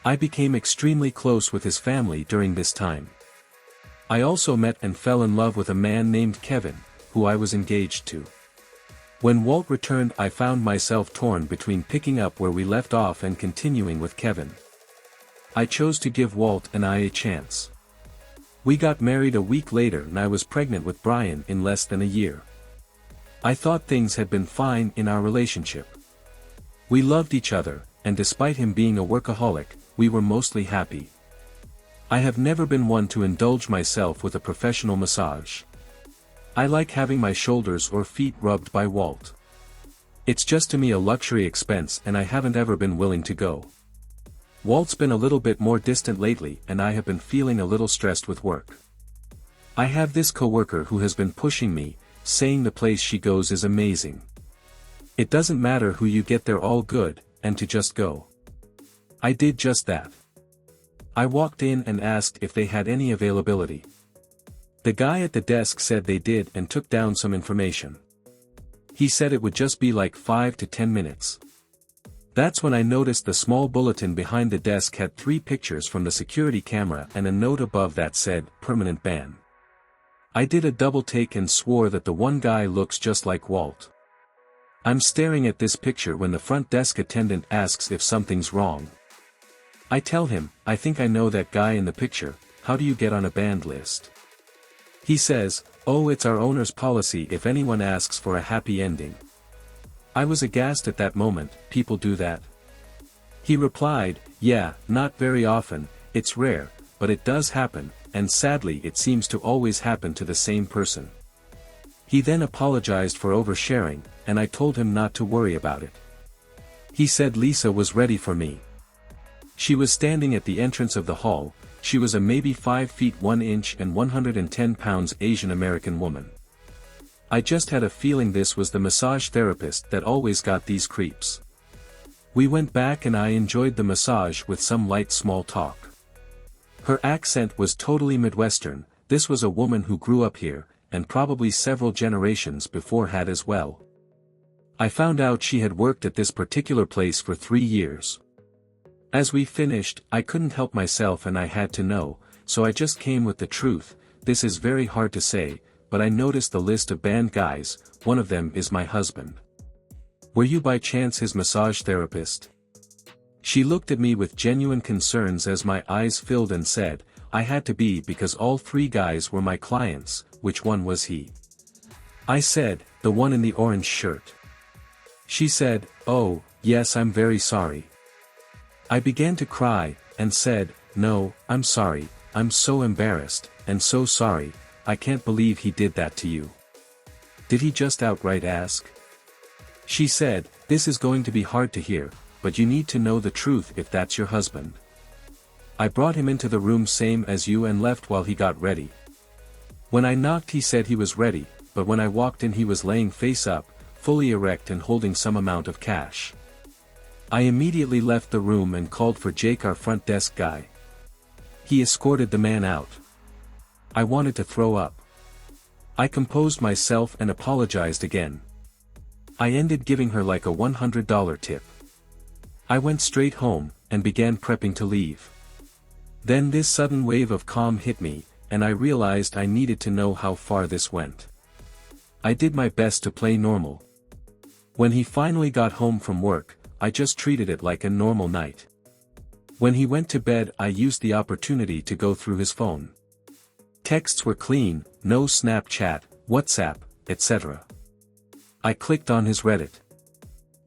Speaker 1: I became extremely close with his family during this time. I also met and fell in love with a man named Kevin, who I was engaged to. When Walt returned, I found myself torn between picking up where we left off and continuing with Kevin. I chose to give Walt and I a chance. We got married a week later and I was pregnant with Brian in less than a year. I thought things had been fine in our relationship. We loved each other, and despite him being a workaholic, we were mostly happy. I have never been one to indulge myself with a professional massage. I like having my shoulders or feet rubbed by Walt. It's just to me a luxury expense and I haven't ever been willing to go. Walt's been a little bit more distant lately and I have been feeling a little stressed with work. I have this coworker who has been pushing me, saying the place she goes is amazing. It doesn't matter who you get, they're all good, and to just go. I did just that. I walked in and asked if they had any availability. The guy at the desk said they did and took down some information. He said it would just be like 5 to 10 minutes. That's when I noticed the small bulletin behind the desk had 3 pictures from the security camera and a note above that said, "Permanent ban." I did a double take and swore that the one guy looks just like Walt. I'm staring at this picture when the front desk attendant asks if something's wrong. I tell him, "I think I know that guy in the picture, how do you get on a banned list?" He says, "Oh, it's our owner's policy if anyone asks for a happy ending." I was aghast at that moment, people do that. He replied, "Yeah, not very often, it's rare, but it does happen, and sadly it seems to always happen to the same person." He then apologized for oversharing, and I told him not to worry about it. He said Lisa was ready for me. She was standing at the entrance of the hall. She was a maybe 5 feet 1 inch and 110 pounds Asian American woman. I just had a feeling this was the massage therapist that always got these creeps. We went back and I enjoyed the massage with some light small talk. Her accent was totally Midwestern. This was a woman who grew up here, and probably several generations before had as well. I found out she had worked at this particular place for 3 years. As we finished, I couldn't help myself and I had to know, so I just came with the truth. This is very hard to say, but I noticed the list of banned guys, one of them is my husband. Were you by chance his massage therapist? She looked at me with genuine concerns as my eyes filled and said, I had to be because all 3 guys were my clients. Which one was he? I said, the one in the orange shirt. She said, oh, yes, I'm very sorry. I began to cry, and said, no, I'm sorry, I'm so embarrassed, and so sorry, I can't believe he did that to you. Did he just outright ask? She said, this is going to be hard to hear, but you need to know the truth if that's your husband. I brought him into the room same as you and left while he got ready. When I knocked he said he was ready, but when I walked in he was laying face up, fully erect and holding some amount of cash. I immediately left the room and called for Jake, our front desk guy. He escorted the man out. I wanted to throw up. I composed myself and apologized again. I ended giving her like a $100 tip. I went straight home, and began prepping to leave. Then this sudden wave of calm hit me, and I realized I needed to know how far this went. I did my best to play normal. When he finally got home from work, I just treated it like a normal night. When he went to bed I used the opportunity to go through his phone. Texts were clean, no Snapchat, WhatsApp, etc. I clicked on his Reddit.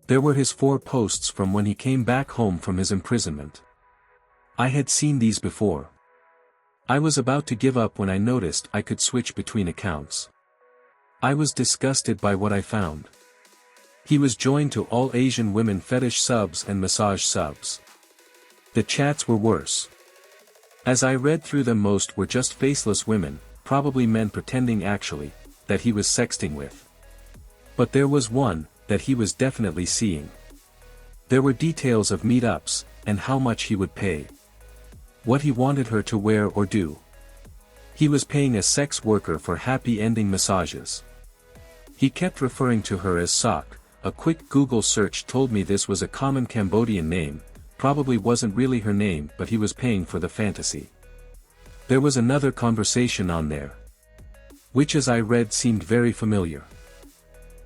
Speaker 1: There were his 4 posts from when he came back home from his imprisonment. I had seen these before. I was about to give up when I noticed I could switch between accounts. I was disgusted by what I found. He was joined to all Asian women fetish subs and massage subs. The chats were worse. As I read through them, most were just faceless women, probably men pretending actually, that he was sexting with. But there was one, that he was definitely seeing. There were details of meetups, and how much he would pay. What he wanted her to wear or do. He was paying a sex worker for happy ending massages. He kept referring to her as Sok. A quick Google search told me this was a common Cambodian name, probably wasn't really her name, but he was paying for the fantasy. There was another conversation on there, which as I read seemed very familiar.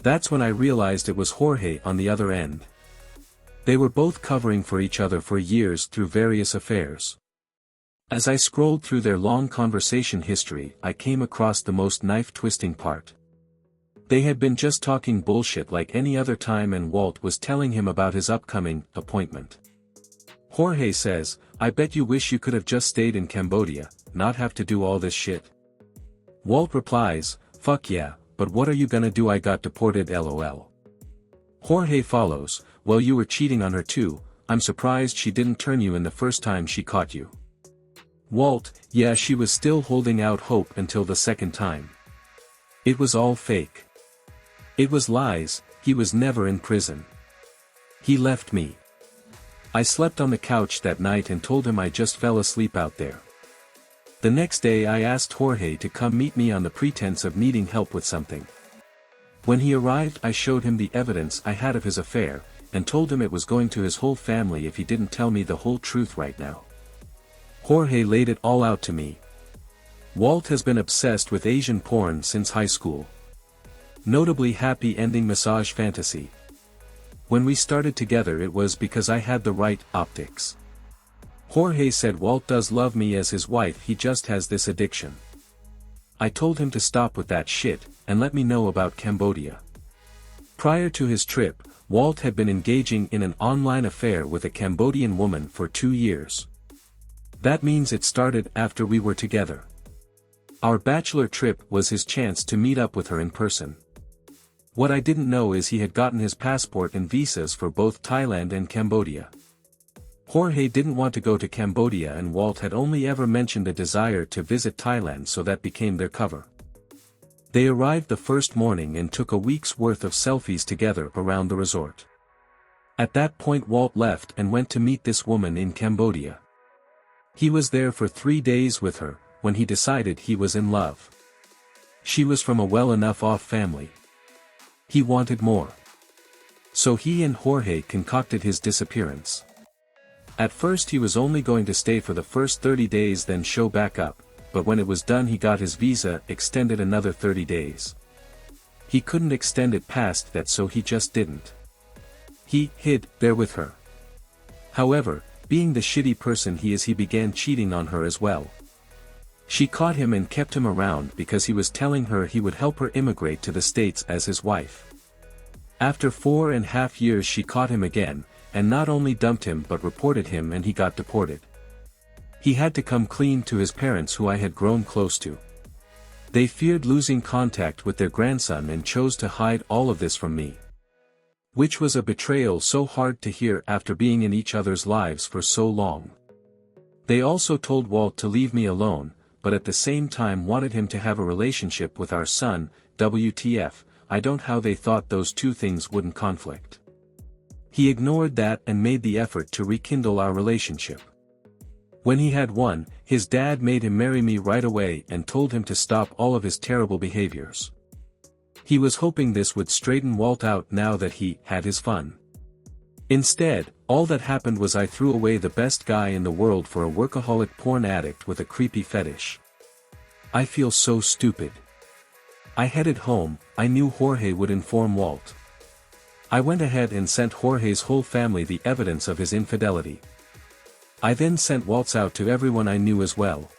Speaker 1: That's when I realized it was Jorge on the other end. They were both covering for each other for years through various affairs. As I scrolled through their long conversation history, I came across the most knife-twisting part. They had been just talking bullshit like any other time, and Walt was telling him about his upcoming appointment. Jorge says, "I bet you wish you could have just stayed in Cambodia, not have to do all this shit." Walt replies, "Fuck yeah, but what are you gonna do? I got deported lol." Jorge follows, "Well, you were cheating on her too. I'm surprised she didn't turn you in the first time she caught you." Walt, "Yeah, she was still holding out hope until the second time. It was all fake. It was lies. He was never in prison. He left me. I slept on the couch that night and told him I just fell asleep out there. The next day I asked Jorge to come meet me on the pretense of needing help with something. When he arrived, I showed him the evidence I had of his affair, and told him it was going to his whole family if he didn't tell me the whole truth right now. Jorge laid it all out to me. Walt has been obsessed with Asian porn since high school. Notably happy ending massage fantasy. When we started together it was because I had the right optics. Jorge said Walt does love me as his wife, he just has this addiction. I told him to stop with that shit, and let me know about Cambodia. Prior to his trip, Walt had been engaging in an online affair with a Cambodian woman for 2 years. That means it started after we were together. Our bachelor trip was his chance to meet up with her in person. What I didn't know is he had gotten his passport and visas for both Thailand and Cambodia. Jorge didn't want to go to Cambodia, and Walt had only ever mentioned a desire to visit Thailand, so that became their cover. They arrived the first morning and took a week's worth of selfies together around the resort. At that point Walt left and went to meet this woman in Cambodia. He was there for 3 days with her, when he decided he was in love. She was from a well enough off family. He wanted more. So he and Jorge concocted his disappearance. At first he was only going to stay for the first 30 days then show back up, but when it was done he got his visa extended another 30 days. He couldn't extend it past that, so he just didn't. He hid there with her. However, being the shitty person he is, he began cheating on her as well. She caught him and kept him around because he was telling her he would help her immigrate to the States as his wife. After 4.5 years she caught him again, and not only dumped him but reported him, and he got deported. He had to come clean to his parents, who I had grown close to. They feared losing contact with their grandson and chose to hide all of this from me. Which was a betrayal so hard to hear after being in each other's lives for so long. They also told Walt to leave me alone, but at the same time wanted him to have a relationship with our son. WTF, I don't know how they thought those two things wouldn't conflict. He ignored that and made the effort to rekindle our relationship. When he had won, his dad made him marry me right away and told him to stop all of his terrible behaviors. He was hoping this would straighten Walt out now that he had his fun. Instead, all that happened was I threw away the best guy in the world for a workaholic porn addict with a creepy fetish. I feel so stupid. I headed home. I knew Jorge would inform Walt. I went ahead and sent Jorge's whole family the evidence of his infidelity. I then sent Walt's out to everyone I knew as well.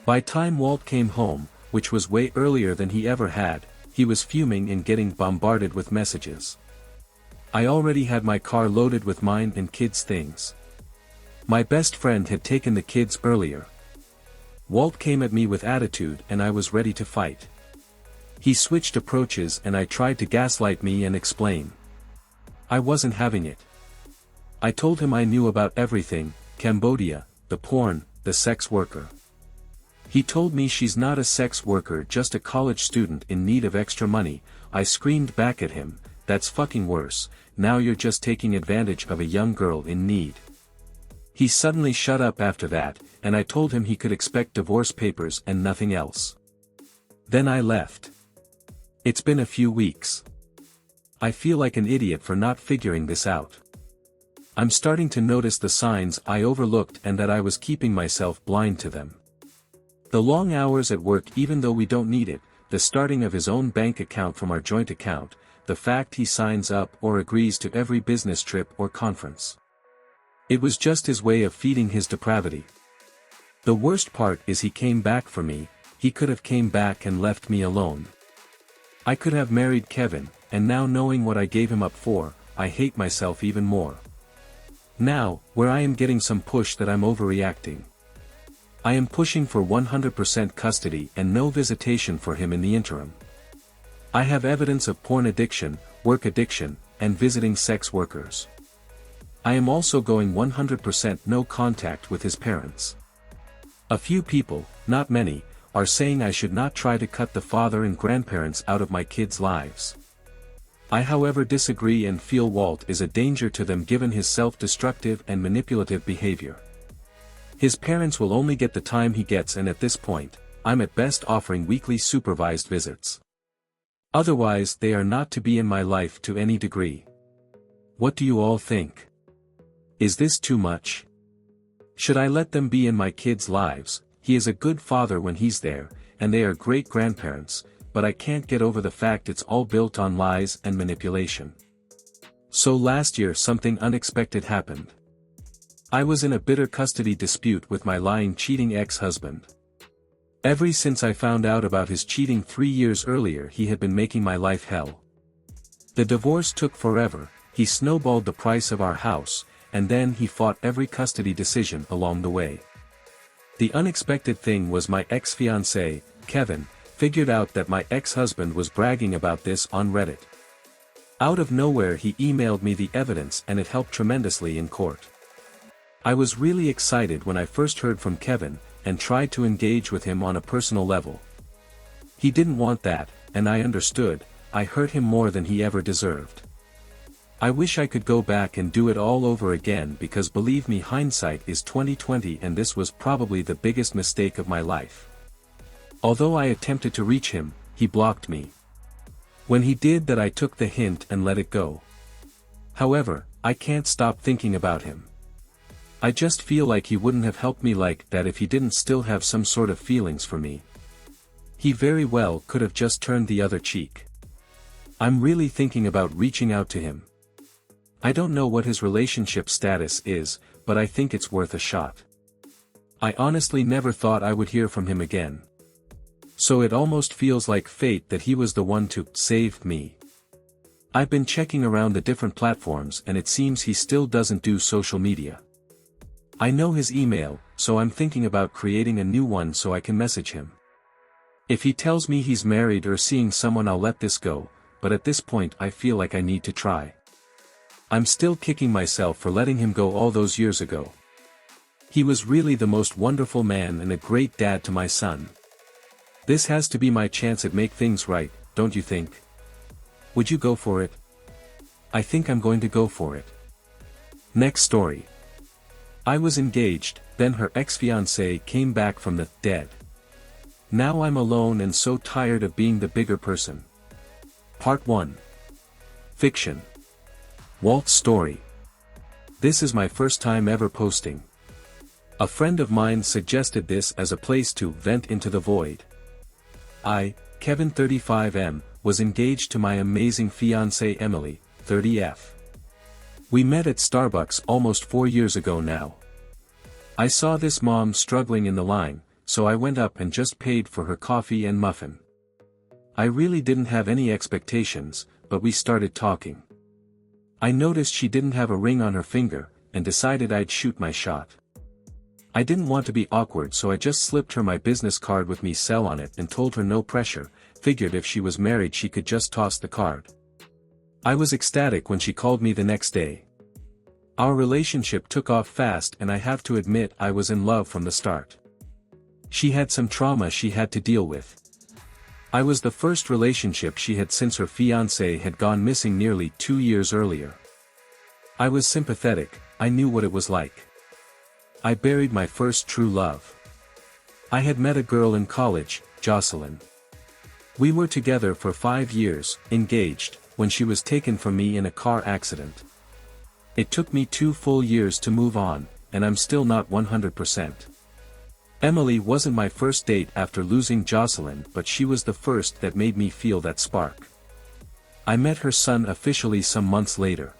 Speaker 1: By time Walt came home, which was way earlier than he ever had, he was fuming and getting bombarded with messages. I already had my car loaded with mine and kids' things. My best friend had taken the kids earlier. Walt came at me with attitude and I was ready to fight. He switched approaches and I tried to gaslight me and explain. I wasn't having it. I told him I knew about everything, Cambodia, the porn, the sex worker. He told me she's not a sex worker, just a college student in need of extra money. I screamed back at him, that's fucking worse, now you're just taking advantage of a young girl in need. He suddenly shut up after that, and I told him he could expect divorce papers and nothing else. Then I left. It's been a few weeks. I feel like an idiot for not figuring this out. I'm starting to notice the signs I overlooked and that I was keeping myself blind to them. The long hours at work even though we don't need it, the starting of his own bank account from our joint account, the fact he signs up or agrees to every business trip or conference. It was just his way of feeding his depravity. The worst part is he came back for me. He could have came back and left me alone. I could have married Kevin, and now knowing what I gave him up for, I hate myself even more. Now, where I am getting some push that I'm overreacting. I am pushing for 100% custody and no visitation for him in the interim. I have evidence of porn addiction, work addiction, and visiting sex workers. I am also going 100% no contact with his parents. A few people, not many, are saying I should not try to cut the father and grandparents out of my kids' lives. I however disagree and feel Walt is a danger to them given his self-destructive and manipulative behavior. His parents will only get the time he gets, and at this point, I'm at best offering weekly supervised visits. Otherwise they are not to be in my life to any degree. What do you all think? Is this too much? Should I let them be in my kids' lives? He is a good father when he's there, and they are great grandparents, but I can't get over the fact it's all built on lies and manipulation. So last year something unexpected happened. I was in a bitter custody dispute with my lying, cheating ex-husband. Ever since I found out about his cheating 3 years earlier, he had been making my life hell. The divorce took forever. He snowballed the price of our house, and then he fought every custody decision along the way. The unexpected thing was my ex-fiancé, Kevin, figured out that my ex-husband was bragging about this on Reddit. Out of nowhere he emailed me the evidence and it helped tremendously in court. I was really excited when I first heard from Kevin, and tried to engage with him on a personal level. He didn't want that, and I understood. I hurt him more than he ever deserved. I wish I could go back and do it all over again, because believe me, hindsight is 20/20, and this was probably the biggest mistake of my life. Although I attempted to reach him, he blocked me. When he did that, I took the hint and let it go. However, I can't stop thinking about him. I just feel like he wouldn't have helped me like that if he didn't still have some sort of feelings for me. He very well could have just turned the other cheek. I'm really thinking about reaching out to him. I don't know what his relationship status is, but I think it's worth a shot. I honestly never thought I would hear from him again. So it almost feels like fate that he was the one to save me. I've been checking around the different platforms and it seems he still doesn't do social media. I know his email, so I'm thinking about creating a new one so I can message him. If he tells me he's married or seeing someone, I'll let this go, but at this point I feel like I need to try. I'm still kicking myself for letting him go all those years ago. He was really the most wonderful man and a great dad to my son. This has to be my chance at make things right, don't you think? Would you go for it? I think I'm going to go for it. Next story. I was engaged, then her ex-fiancé came back from the dead. Now I'm alone and so tired of being the bigger person. Part 1. Fiction. Walt's story. This is my first time ever posting. A friend of mine suggested this as a place to vent into the void. I, Kevin 35M, was engaged to my amazing fiancée Emily, 30F. We met at Starbucks almost 4 years ago now. I saw this mom struggling in the line, so I went up and just paid for her coffee and muffin. I really didn't have any expectations, but we started talking. I noticed she didn't have a ring on her finger, and decided I'd shoot my shot. I didn't want to be awkward, so I just slipped her my business card with me cell on it and told her no pressure, figured if she was married she could just toss the card. I was ecstatic when she called me the next day. Our relationship took off fast and I have to admit I was in love from the start. She had some trauma she had to deal with. I was the first relationship she had since her fiancé had gone missing nearly 2 years earlier. I was sympathetic, I knew what it was like. I buried my first true love. I had met a girl in college, Jocelyn. We were together for 5 years, engaged, when she was taken from me in a car accident. It took me 2 full years to move on, and I'm still not 100%. Emily wasn't my first date after losing Jocelyn, but she was the first that made me feel that spark. I met her son officially some months later.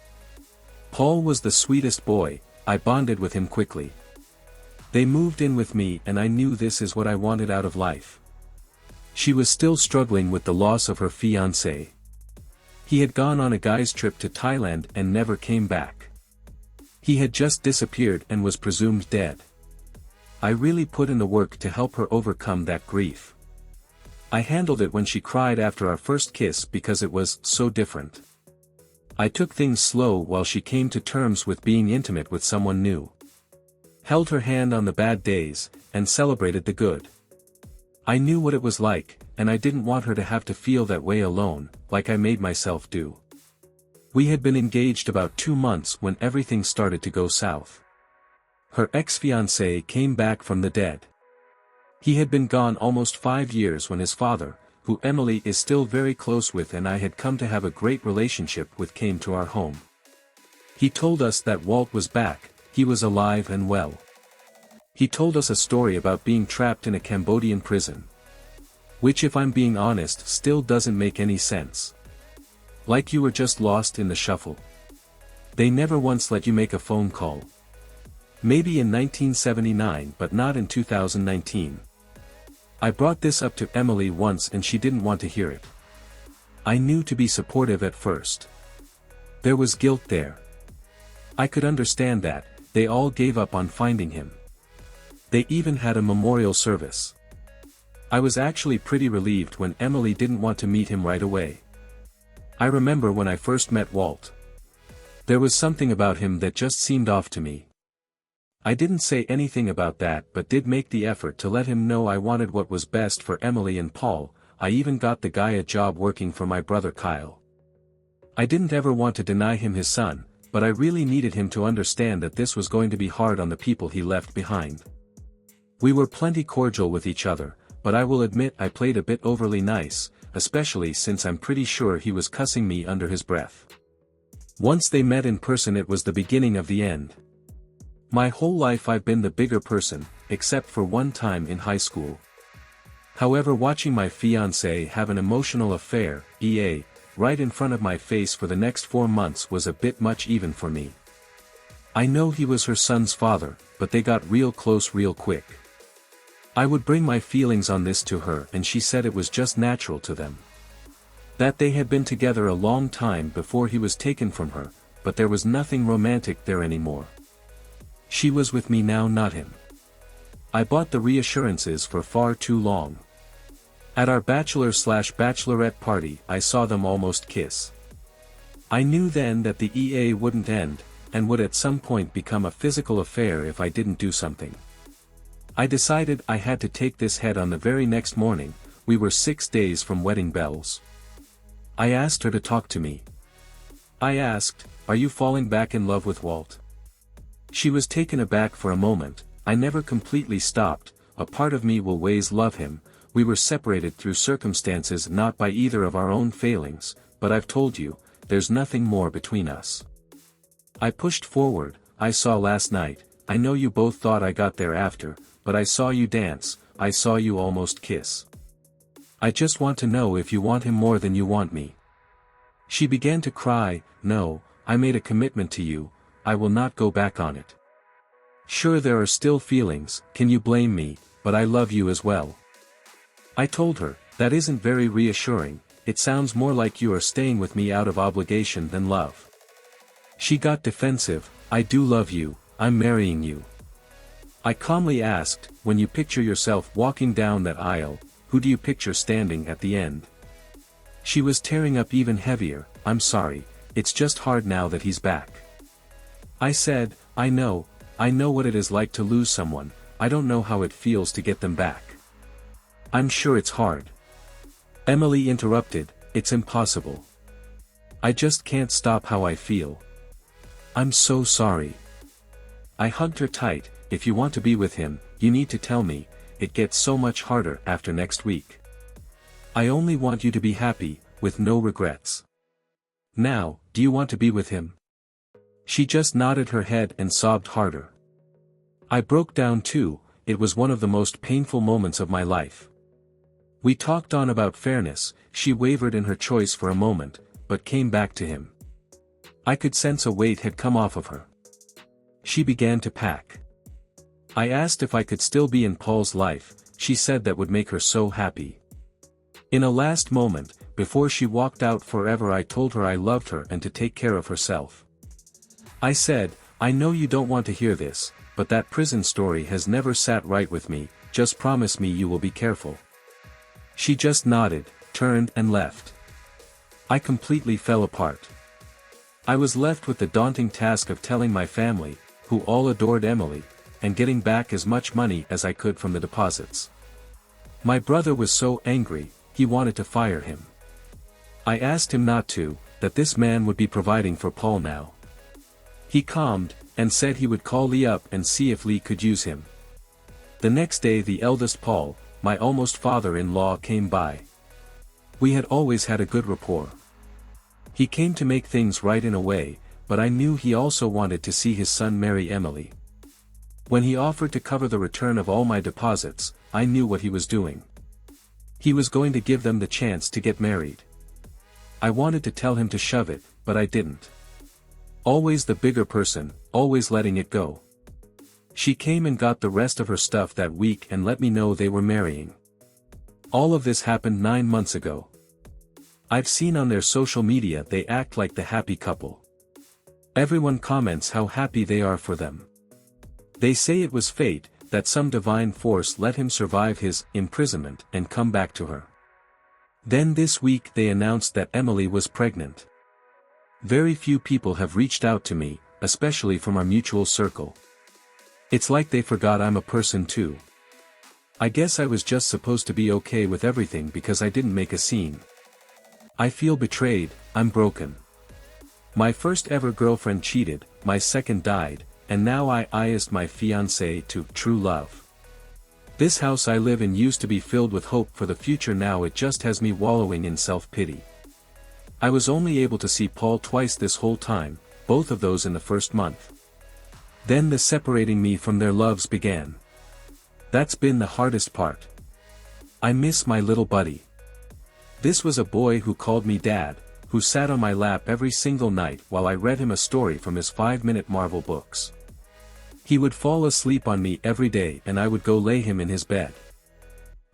Speaker 1: Paul was the sweetest boy, I bonded with him quickly. They moved in with me and I knew this is what I wanted out of life. She was still struggling with the loss of her fiancé. He had gone on a guy's trip to Thailand and never came back. He had just disappeared and was presumed dead. I really put in the work to help her overcome that grief. I handled it when she cried after our first kiss because it was so different. I took things slow while she came to terms with being intimate with someone new. Held her hand on the bad days, and celebrated the good. I knew what it was like, and I didn't want her to have to feel that way alone, like I made myself do. We had been engaged about 2 months when everything started to go south. Her ex-fiancé came back from the dead. He had been gone almost 5 years when his father, who Emily is still very close with and I had come to have a great relationship with, came to our home. He told us that Walt was back, he was alive and well. He told us a story about being trapped in a Cambodian prison. Which, if I'm being honest, still doesn't make any sense. Like you were just lost in the shuffle. They never once let you make a phone call. Maybe in 1979 but not in 2019. I brought this up to Emily once and she didn't want to hear it. I knew to be supportive at first. There was guilt there. I could understand that, they all gave up on finding him. They even had a memorial service. I was actually pretty relieved when Emily didn't want to meet him right away. I remember when I first met Walt. There was something about him that just seemed off to me. I didn't say anything about that but did make the effort to let him know I wanted what was best for Emily and Paul. I even got the guy a job working for my brother Kyle. I didn't ever want to deny him his son, but I really needed him to understand that this was going to be hard on the people he left behind. We were plenty cordial with each other, but I will admit I played a bit overly nice, especially since I'm pretty sure he was cussing me under his breath. Once they met in person it was the beginning of the end. My whole life I've been the bigger person, except for one time in high school. However, watching my fiancé have an emotional affair, right in front of my face for the next 4 months was a bit much even for me. I know he was her son's father, but they got real close real quick. I would bring my feelings on this to her and she said it was just natural to them. That they had been together a long time before he was taken from her, but there was nothing romantic there anymore. She was with me now, not him. I bought the reassurances for far too long. At our bachelor/bachelorette party I saw them almost kiss. I knew then that the EA wouldn't end, and would at some point become a physical affair if I didn't do something. I decided I had to take this head on the very next morning. We were 6 days from wedding bells. I asked her to talk to me. I asked, "Are you falling back in love with Walt?" She was taken aback for a moment. I never completely stopped. A part of me will always love him. We were separated through circumstances, not by either of our own failings, but I've told you, there's nothing more between us. I pushed forward. I saw last night, I know you both thought I got there after, but I saw you dance, I saw you almost kiss. I just want to know if you want him more than you want me. She began to cry. No, I made a commitment to you, I will not go back on it. Sure, there are still feelings, can you blame me, but I love you as well. I told her, that isn't very reassuring, it sounds more like you are staying with me out of obligation than love. She got defensive. I do love you, I'm marrying you. I calmly asked, when you picture yourself walking down that aisle, who do you picture standing at the end? She was tearing up even heavier. I'm sorry, it's just hard now that he's back. I said, I know what it is like to lose someone, I don't know how it feels to get them back. I'm sure it's hard. Emily interrupted, it's impossible. I just can't stop how I feel. I'm so sorry. I hugged her tight. if you want to be with him, you need to tell me, it gets so much harder after next week. I only want you to be happy, with no regrets. Now, do you want to be with him? She just nodded her head and sobbed harder. I broke down too. It was one of the most painful moments of my life. We talked on about fairness. She wavered in her choice for a moment, but came back to him. I could sense a weight had come off of her. She began to pack. I asked if I could still be in Paul's life. She said that would make her so happy. In a last moment, before she walked out forever, I told her I loved her and to take care of herself. I said, I know you don't want to hear this, but that prison story has never sat right with me. Just promise me you will be careful. She just nodded, turned and left. I completely fell apart. I was left with the daunting task of telling my family, who all adored Emily, and getting back as much money as I could from the deposits. My brother was so angry, he wanted to fire him. I asked him not to, that this man would be providing for Paul now. He calmed, and said he would call Lee up and see if Lee could use him. The next day the eldest Paul, my almost father-in-law, came by. We had always had a good rapport. He came to make things right in a way, but I knew he also wanted to see his son marry Emily. When he offered to cover the return of all my deposits, I knew what he was doing. He was going to give them the chance to get married. I wanted to tell him to shove it, but I didn't. Always the bigger person, always letting it go. She came and got the rest of her stuff that week and let me know they were marrying. All of this happened 9 months ago. I've seen on their social media they act like the happy couple. Everyone comments how happy they are for them. They say it was fate, that some divine force let him survive his imprisonment and come back to her. Then this week they announced that Emily was pregnant. Very few people have reached out to me, especially from our mutual circle. It's like they forgot I'm a person too. I guess I was just supposed to be okay with everything because I didn't make a scene. I feel betrayed, I'm broken. My first ever girlfriend cheated, my second died, and now I asked my fiancé to true love. This house I live in used to be filled with hope for the future, now it just has me wallowing in self-pity. I was only able to see Paul twice this whole time, both of those in the first month. Then the separating me from their loves began. That's been the hardest part. I miss my little buddy. This was a boy who called me dad, who sat on my lap every single night while I read him a story from his 5-minute Marvel books. He would fall asleep on me every day and I would go lay him in his bed.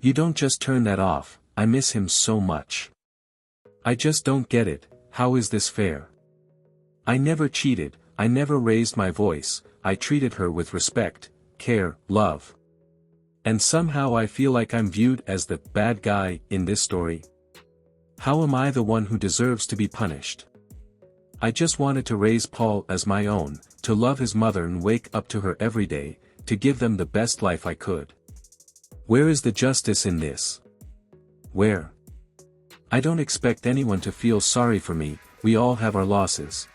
Speaker 1: You don't just turn that off. I miss him so much. I just don't get it. How is this fair? I never cheated, I never raised my voice, I treated her with respect, care, love. And somehow I feel like I'm viewed as the bad guy in this story. How am I the one who deserves to be punished? I just wanted to raise Paul as my own, to love his mother and wake up to her every day, to give them the best life I could. Where is the justice in this? Where? I don't expect anyone to feel sorry for me, we all have our losses.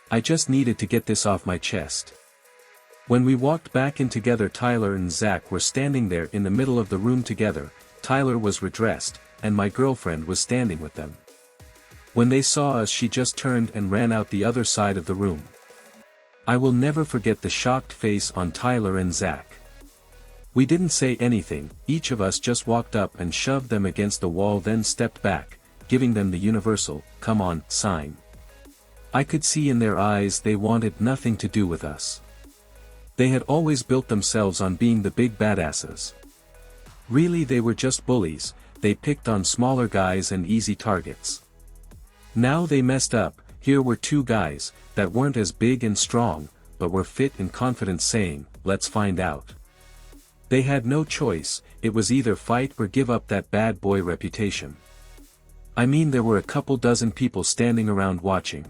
Speaker 1: I just needed to get this off my chest. When we walked back in together, Tyler and Zach were standing there in the middle of the room together. Tyler was redressed, and my girlfriend was standing with them. When they saw us, she just turned and ran out the other side of the room. I will never forget the shocked face on Tyler and Zach. We didn't say anything, each of us just walked up and shoved them against the wall, then stepped back, giving them the universal, come on, sign. I could see in their eyes they wanted nothing to do with us. They had always built themselves on being the big badasses. Really, they were just bullies, they picked on smaller guys and easy targets. Now they messed up. Here were two guys, that weren't as big and strong, but were fit and confident, saying, let's find out. They had no choice, it was either fight or give up that bad boy reputation. I mean, there were a couple dozen people standing around watching.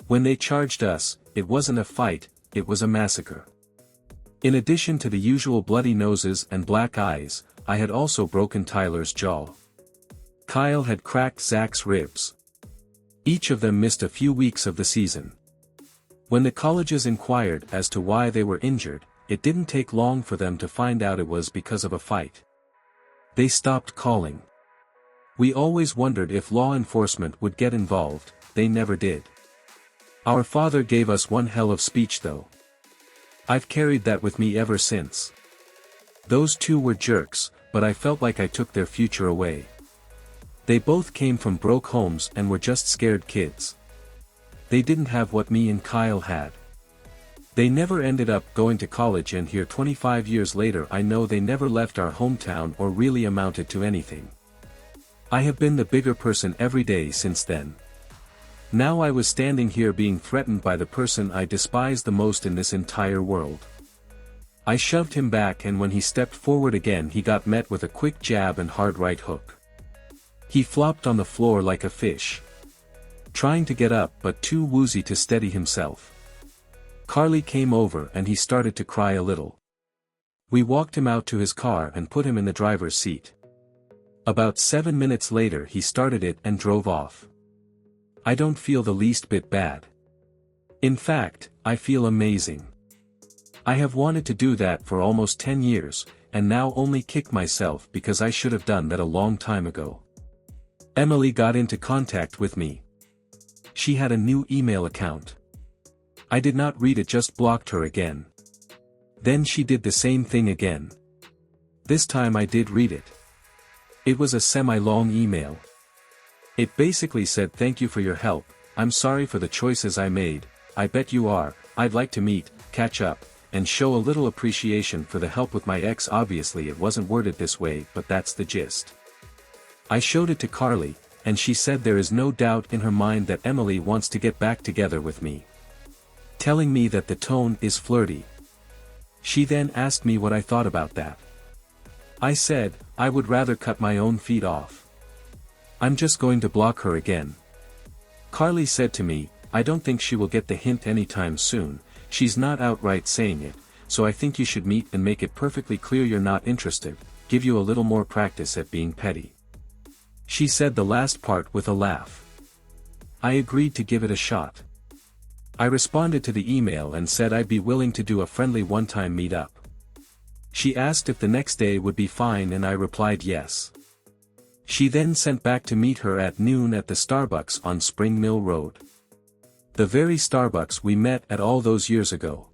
Speaker 1: When they charged us, it wasn't a fight, it was a massacre. In addition to the usual bloody noses and black eyes, I had also broken Tyler's jaw. Kyle had cracked Zach's ribs. Each of them missed a few weeks of the season. When the colleges inquired as to why they were injured, it didn't take long for them to find out it was because of a fight. They stopped calling. We always wondered if law enforcement would get involved, they never did. Our father gave us one hell of speech though. I've carried that with me ever since. Those two were jerks, but I felt like I took their future away. They both came from broke homes and were just scared kids. They didn't have what me and Kyle had. They never ended up going to college, and here 25 years later I know they never left our hometown or really amounted to anything. I have been the bigger person every day since then. Now I was standing here being threatened by the person I despise the most in this entire world. I shoved him back, and when he stepped forward again he got met with a quick jab and hard right hook. He flopped on the floor like a fish, trying to get up but too woozy to steady himself. Carly came over and he started to cry a little. We walked him out to his car and put him in the driver's seat. About 7 minutes later he started it and drove off. I don't feel the least bit bad. In fact, I feel amazing. I have wanted to do that for almost 10 years, and now only kick myself because I should have done that a long time ago. Emily got into contact with me. She had a new email account. I did not read it, just blocked her again. Then she did the same thing again. This time I did read it. It was a semi-long email. It basically said, "Thank you for your help, I'm sorry for the choices I made, I bet you are, I'd like to meet, catch up, and show a little appreciation for the help with my ex." Obviously it wasn't worded this way, but that's the gist. I showed it to Carly, and she said there is no doubt in her mind that Emily wants to get back together with me, telling me that the tone is flirty. She then asked me what I thought about that. I said, I would rather cut my own feet off. I'm just going to block her again. Carly said to me, I don't think she will get the hint anytime soon, she's not outright saying it, so I think you should meet and make it perfectly clear you're not interested, give you a little more practice at being petty. She said the last part with a laugh. I agreed to give it a shot. I responded to the email and said I'd be willing to do a friendly one-time meet-up. She asked if the next day would be fine and I replied yes. She then sent back to meet her at noon at the Starbucks on Spring Mill Road. The very Starbucks we met at all those years ago.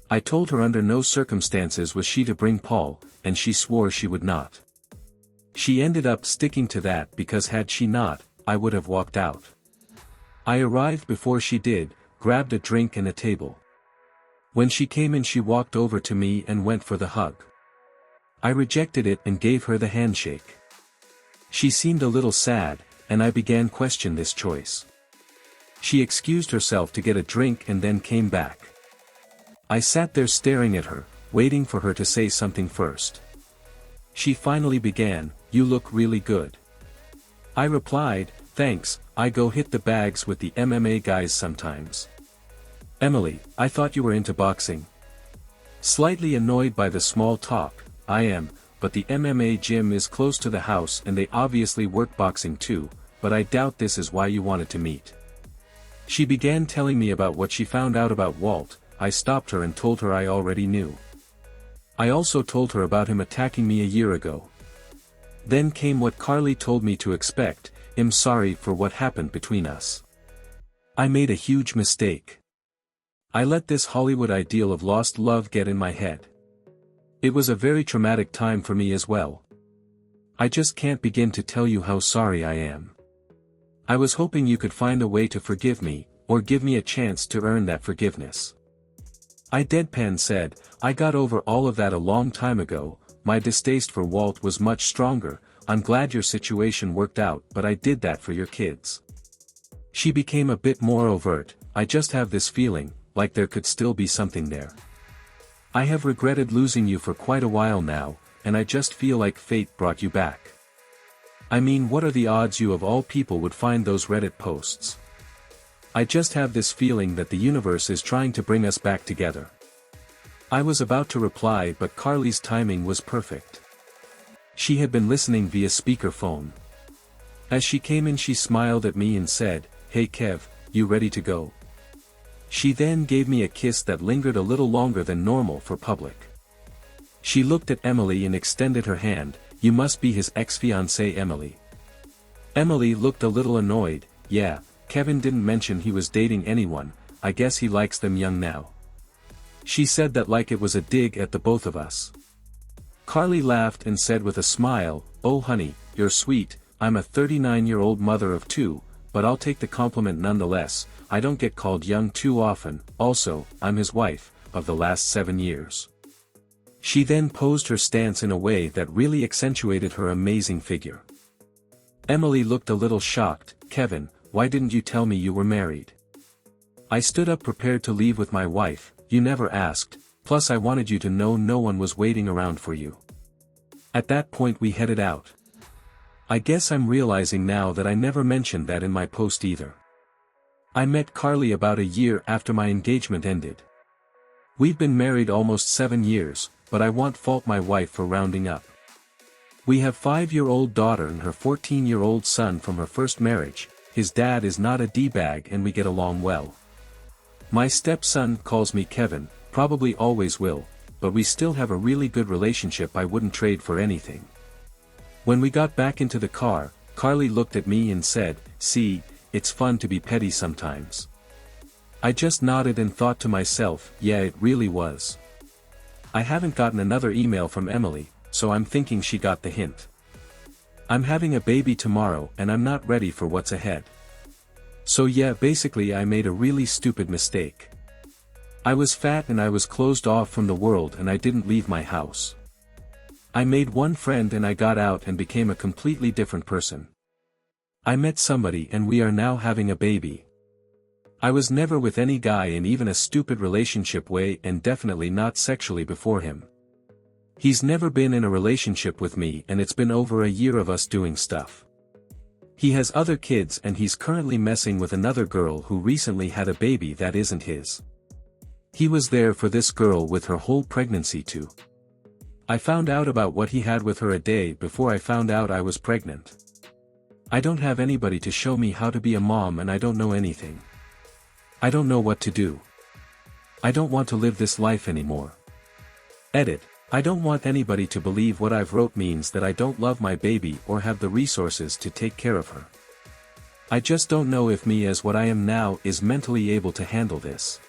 Speaker 1: I told her under no circumstances was she to bring Paul, and she swore she would not. She ended up sticking to that because had she not, I would have walked out. I arrived before she did, grabbed a drink and a table. When she came in she walked over to me and went for the hug. I rejected it and gave her the handshake. She seemed a little sad, and I began question this choice. She excused herself to get a drink and then came back. I sat there staring at her, waiting for her to say something first. She finally began, "You look really good." I replied, "Thanks, I go hit the bags with the MMA guys sometimes." "Emily, I thought you were into boxing." Slightly annoyed by the small talk, "I am, but the MMA gym is close to the house and they obviously work boxing too, but I doubt this is why you wanted to meet." She began telling me about what she found out about Walt. I stopped her and told her I already knew. I also told her about him attacking me a year ago. Then came what Carly told me to expect, "I'm sorry for what happened between us. I made a huge mistake. I let this Hollywood ideal of lost love get in my head. It was a very traumatic time for me as well. I just can't begin to tell you how sorry I am. I was hoping you could find a way to forgive me, or give me a chance to earn that forgiveness." I deadpan said, "I got over all of that a long time ago, my distaste for Walt was much stronger, I'm glad your situation worked out, but I did that for your kids." She became a bit more overt, "I just have this feeling, like there could still be something there. I have regretted losing you for quite a while now, and I just feel like fate brought you back. I mean, what are the odds you of all people would find those Reddit posts? I just have this feeling that the universe is trying to bring us back together." I was about to reply, but Carly's timing was perfect. She had been listening via speakerphone. As she came in she smiled at me and said, "Hey Kev, you ready to go?" She then gave me a kiss that lingered a little longer than normal for public. She looked at Emily and extended her hand. "You must be his ex-fiancée, Emily." Emily looked a little annoyed. "Yeah, Kevin didn't mention he was dating anyone, I guess he likes them young now." She said that like it was a dig at the both of us. Carly laughed and said with a smile, "Oh honey, you're sweet, I'm a 39-year-old mother of two, but I'll take the compliment nonetheless. I don't get called young too often. Also, I'm his wife, of the last 7 years." She then posed her stance in a way that really accentuated her amazing figure. Emily looked a little shocked. "Kevin, why didn't you tell me you were married?" I stood up prepared to leave with my wife. "You never asked, plus I wanted you to know no one was waiting around for you." At that point we headed out. I guess I'm realizing now that I never mentioned that in my post either. I met Carly about a year after my engagement ended. We've been married almost 7 years, but I won't fault my wife for rounding up. We have 5-year-old daughter and her 14-year-old son from her first marriage. His dad is not a D-bag and we get along well. My stepson calls me Kevin, probably always will, but we still have a really good relationship I wouldn't trade for anything. When we got back into the car, Carly looked at me and said, "See, it's fun to be petty sometimes." I just nodded and thought to myself, yeah, it really was. I haven't gotten another email from Emily, so I'm thinking she got the hint. I'm having a baby tomorrow and I'm not ready for what's ahead. So yeah, basically I made a really stupid mistake. I was fat and I was closed off from the world and I didn't leave my house. I made one friend and I got out and became a completely different person. I met somebody and we are now having a baby. I was never with any guy in even a stupid relationship way and definitely not sexually before him. He's never been in a relationship with me and it's been over a year of us doing stuff. He has other kids and he's currently messing with another girl who recently had a baby that isn't his. He was there for this girl with her whole pregnancy too. I found out about what he had with her a day before I found out I was pregnant. I don't have anybody to show me how to be a mom and I don't know anything. I don't know what to do. I don't want to live this life anymore. Edit. I don't want anybody to believe what I've wrote means that I don't love my baby or have the resources to take care of her. I just don't know if me as what I am now is mentally able to handle this.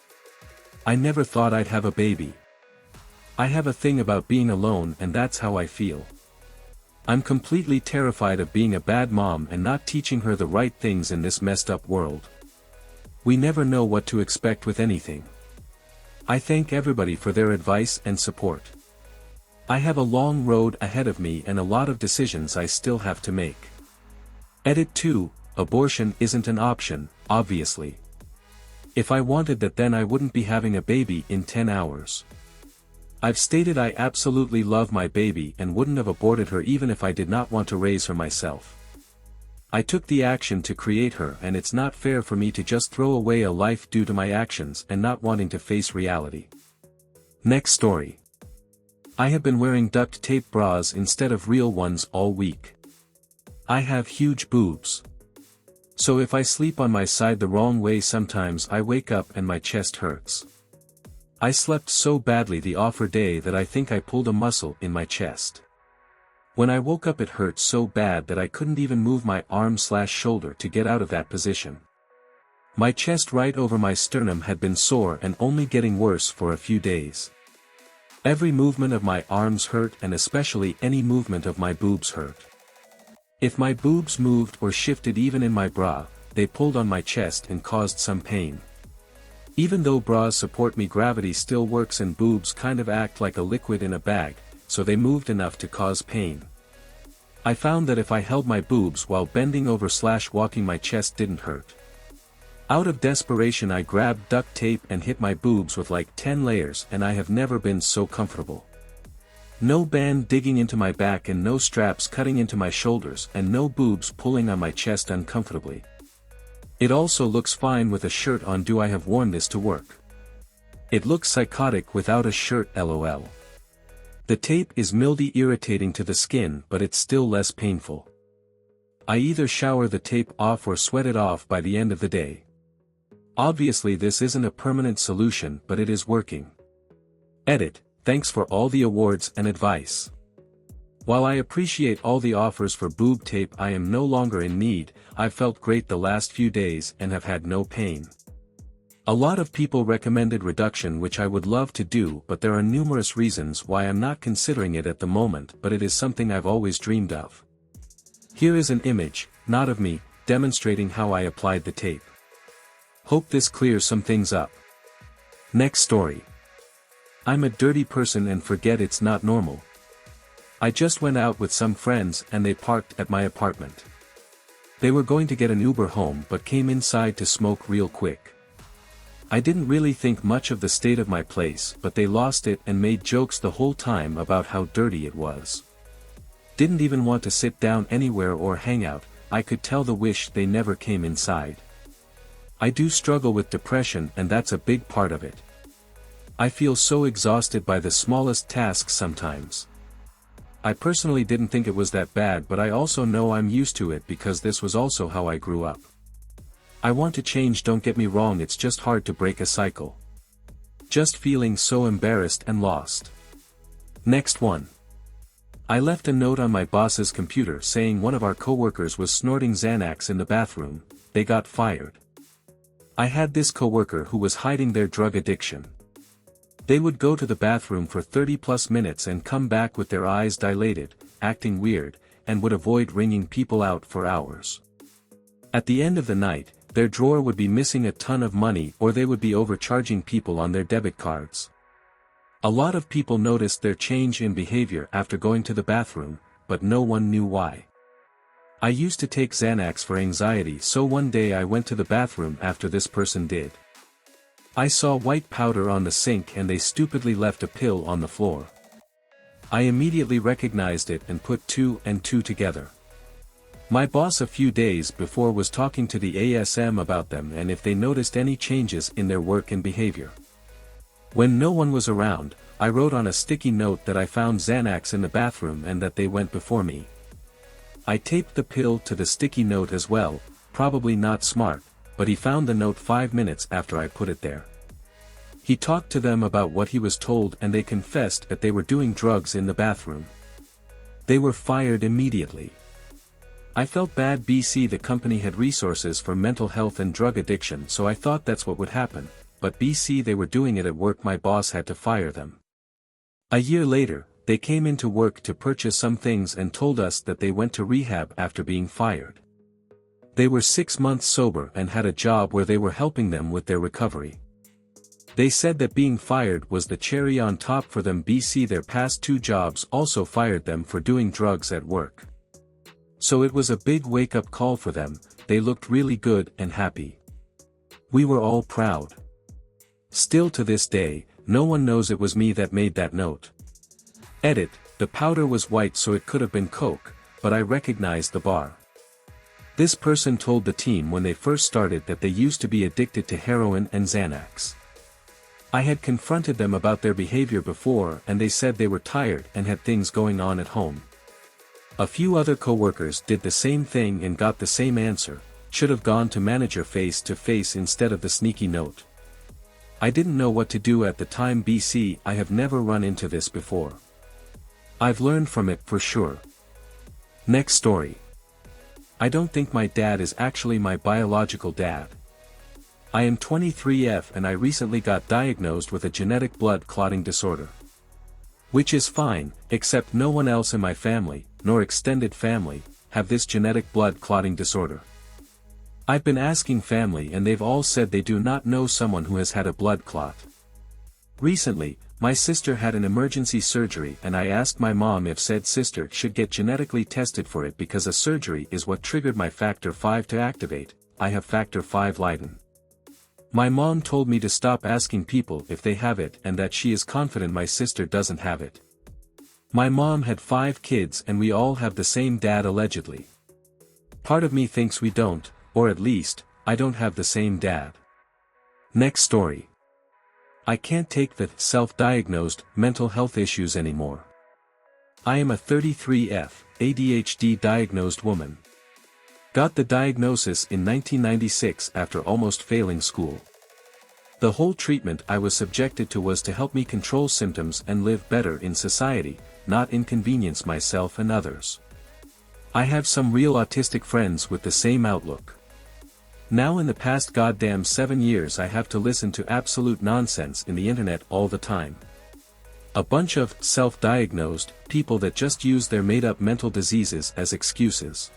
Speaker 1: I never thought I'd have a baby. I have a thing about being alone and that's how I feel. I'm completely terrified of being a bad mom and not teaching her the right things in this messed up world. We never know what to expect with anything. I thank everybody for their advice and support. I have a long road ahead of me and a lot of decisions I still have to make. Edit 2, abortion isn't an option, obviously. If I wanted that then I wouldn't be having a baby in 10 hours. I've stated I absolutely love my baby and wouldn't have aborted her even if I did not want to raise her myself. I took the action to create her and it's not fair for me to just throw away a life due to my actions and not wanting to face reality. Next story. I have been wearing duct tape bras instead of real ones all week. I have huge boobs. So if I sleep on my side the wrong way sometimes I wake up and my chest hurts. I slept so badly the offer day that I think I pulled a muscle in my chest. When I woke up it hurt so bad that I couldn't even move my arm/shoulder to get out of that position. My chest right over my sternum had been sore and only getting worse for a few days. Every movement of my arms hurt and especially any movement of my boobs hurt. If my boobs moved or shifted even in my bra, they pulled on my chest and caused some pain. Even though bras support me, gravity still works and boobs kind of act like a liquid in a bag, so they moved enough to cause pain. I found that if I held my boobs while bending over/walking my chest didn't hurt. Out of desperation I grabbed duct tape and hit my boobs with like 10 layers and I have never been so comfortable. No band digging into my back and no straps cutting into my shoulders and no boobs pulling on my chest uncomfortably. It also looks fine with a shirt on. Do I have worn this to work? It looks psychotic without a shirt, lol. The tape is mildly irritating to the skin but it's still less painful. I either shower the tape off or sweat it off by the end of the day. Obviously this isn't a permanent solution, but it is working. Edit, thanks for all the awards and advice. While I appreciate all the offers for boob tape, I am no longer in need. I've felt great the last few days and have had no pain. A lot of people recommended reduction, which I would love to do, but there are numerous reasons why I'm not considering it at the moment, but it is something I've always dreamed of. Here is an image, not of me, demonstrating how I applied the tape. Hope this clears some things up. Next story. I'm a dirty person and forget it's not normal. I just went out with some friends and they parked at my apartment. They were going to get an Uber home but came inside to smoke real quick. I didn't really think much of the state of my place, but they lost it and made jokes the whole time about how dirty it was. Didn't even want to sit down anywhere or hang out. I could tell the wish they never came inside. I do struggle with depression and that's a big part of it. I feel so exhausted by the smallest tasks sometimes. I personally didn't think it was that bad, but I also know I'm used to it because this was also how I grew up. I want to change, don't get me wrong, it's just hard to break a cycle. Just feeling so embarrassed and lost. Next one. I left a note on my boss's computer saying one of our coworkers was snorting Xanax in the bathroom. They got fired. I had this coworker who was hiding their drug addiction. They would go to the bathroom for 30+ minutes and come back with their eyes dilated, acting weird, and would avoid ringing people out for hours. At the end of the night, their drawer would be missing a ton of money or they would be overcharging people on their debit cards. A lot of people noticed their change in behavior after going to the bathroom, but no one knew why. I used to take Xanax for anxiety, so one day I went to the bathroom after this person did. I saw white powder on the sink and they stupidly left a pill on the floor. I immediately recognized it and put 2 and 2 together. My boss a few days before was talking to the ASM about them and if they noticed any changes in their work and behavior. When no one was around, I wrote on a sticky note that I found Xanax in the bathroom and that they went before me. I taped the pill to the sticky note as well, probably not smart, but he found the note 5 minutes after I put it there. He talked to them about what he was told and they confessed that they were doing drugs in the bathroom. They were fired immediately. I felt bad. The company had resources for mental health and drug addiction, so I thought that's what would happen, but they were doing it at work. My boss had to fire them. A year later, they came into work to purchase some things and told us that they went to rehab after being fired. They were 6 months sober and had a job where they were helping them with their recovery. They said that being fired was the cherry on top for them. Their past 2 jobs also fired them for doing drugs at work. So it was a big wake-up call for them. They looked really good and happy. We were all proud. Still to this day, no one knows it was me that made that note. Edit, the powder was white so it could have been Coke, but I recognized the bar. This person told the team when they first started that they used to be addicted to heroin and Xanax. I had confronted them about their behavior before and they said they were tired and had things going on at home. A few other coworkers did the same thing and got the same answer, should have gone to manager face to face instead of the sneaky note. I didn't know what to do at the time. I have never run into this before. I've learned from it for sure. Next story. I don't think my dad is actually my biological dad. I am 23F and I recently got diagnosed with a genetic blood clotting disorder. Which is fine, except no one else in my family, nor extended family, have this genetic blood clotting disorder. I've been asking family and they've all said they do not know someone who has had a blood clot. Recently, my sister had an emergency surgery and I asked my mom if said sister should get genetically tested for it because a surgery is what triggered my factor V to activate. I have factor V Leiden. My mom told me to stop asking people if they have it and that she is confident my sister doesn't have it. My mom had 5 kids and we all have the same dad allegedly. Part of me thinks we don't, or at least, I don't have the same dad. Next story. I can't take the self-diagnosed mental health issues anymore. I am a 33F, ADHD diagnosed woman. Got the diagnosis in 1996 after almost failing school. The whole treatment I was subjected to was to help me control symptoms and live better in society, not inconvenience myself and others. I have some real autistic friends with the same outlook. Now in the past goddamn 7 years I have to listen to absolute nonsense in the internet all the time. A bunch of self-diagnosed people that just use their made-up mental diseases as excuses.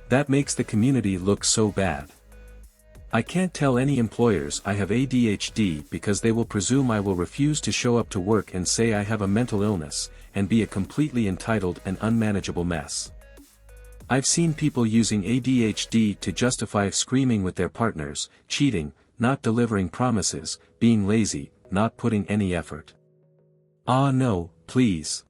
Speaker 1: That makes the community look so bad. I can't tell any employers I have ADHD because they will presume I will refuse to show up to work and say I have a mental illness, and be a completely entitled and unmanageable mess. I've seen people using ADHD to justify screaming with their partners, cheating, not delivering promises, being lazy, not putting any effort. Ah no, please.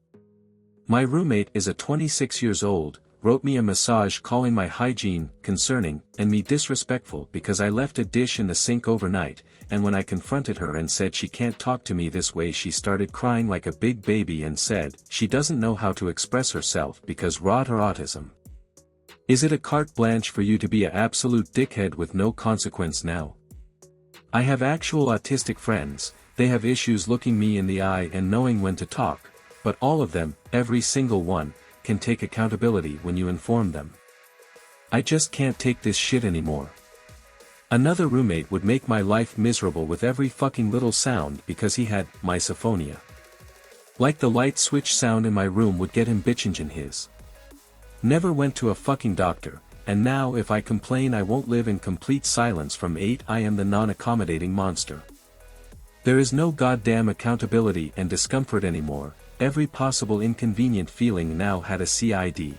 Speaker 1: My roommate is a 26 years old, wrote me a massage calling my hygiene concerning, and me disrespectful because I left a dish in the sink overnight, and when I confronted her and said she can't talk to me this way she started crying like a big baby and said she doesn't know how to express herself because rot her autism. Is it a carte blanche for you to be an absolute dickhead with no consequence now? I have actual autistic friends, they have issues looking me in the eye and knowing when to talk, but all of them, every single one, can take accountability when you inform them. I just can't take this shit anymore. Another roommate would make my life miserable with every fucking little sound because he had misophonia. Like the light switch sound in my room would get him bitching in his. Never went to a fucking doctor, and now if I complain I won't live in complete silence from 8 I am the non-accommodating monster. There is no goddamn accountability and discomfort anymore, every possible inconvenient feeling now had a CID.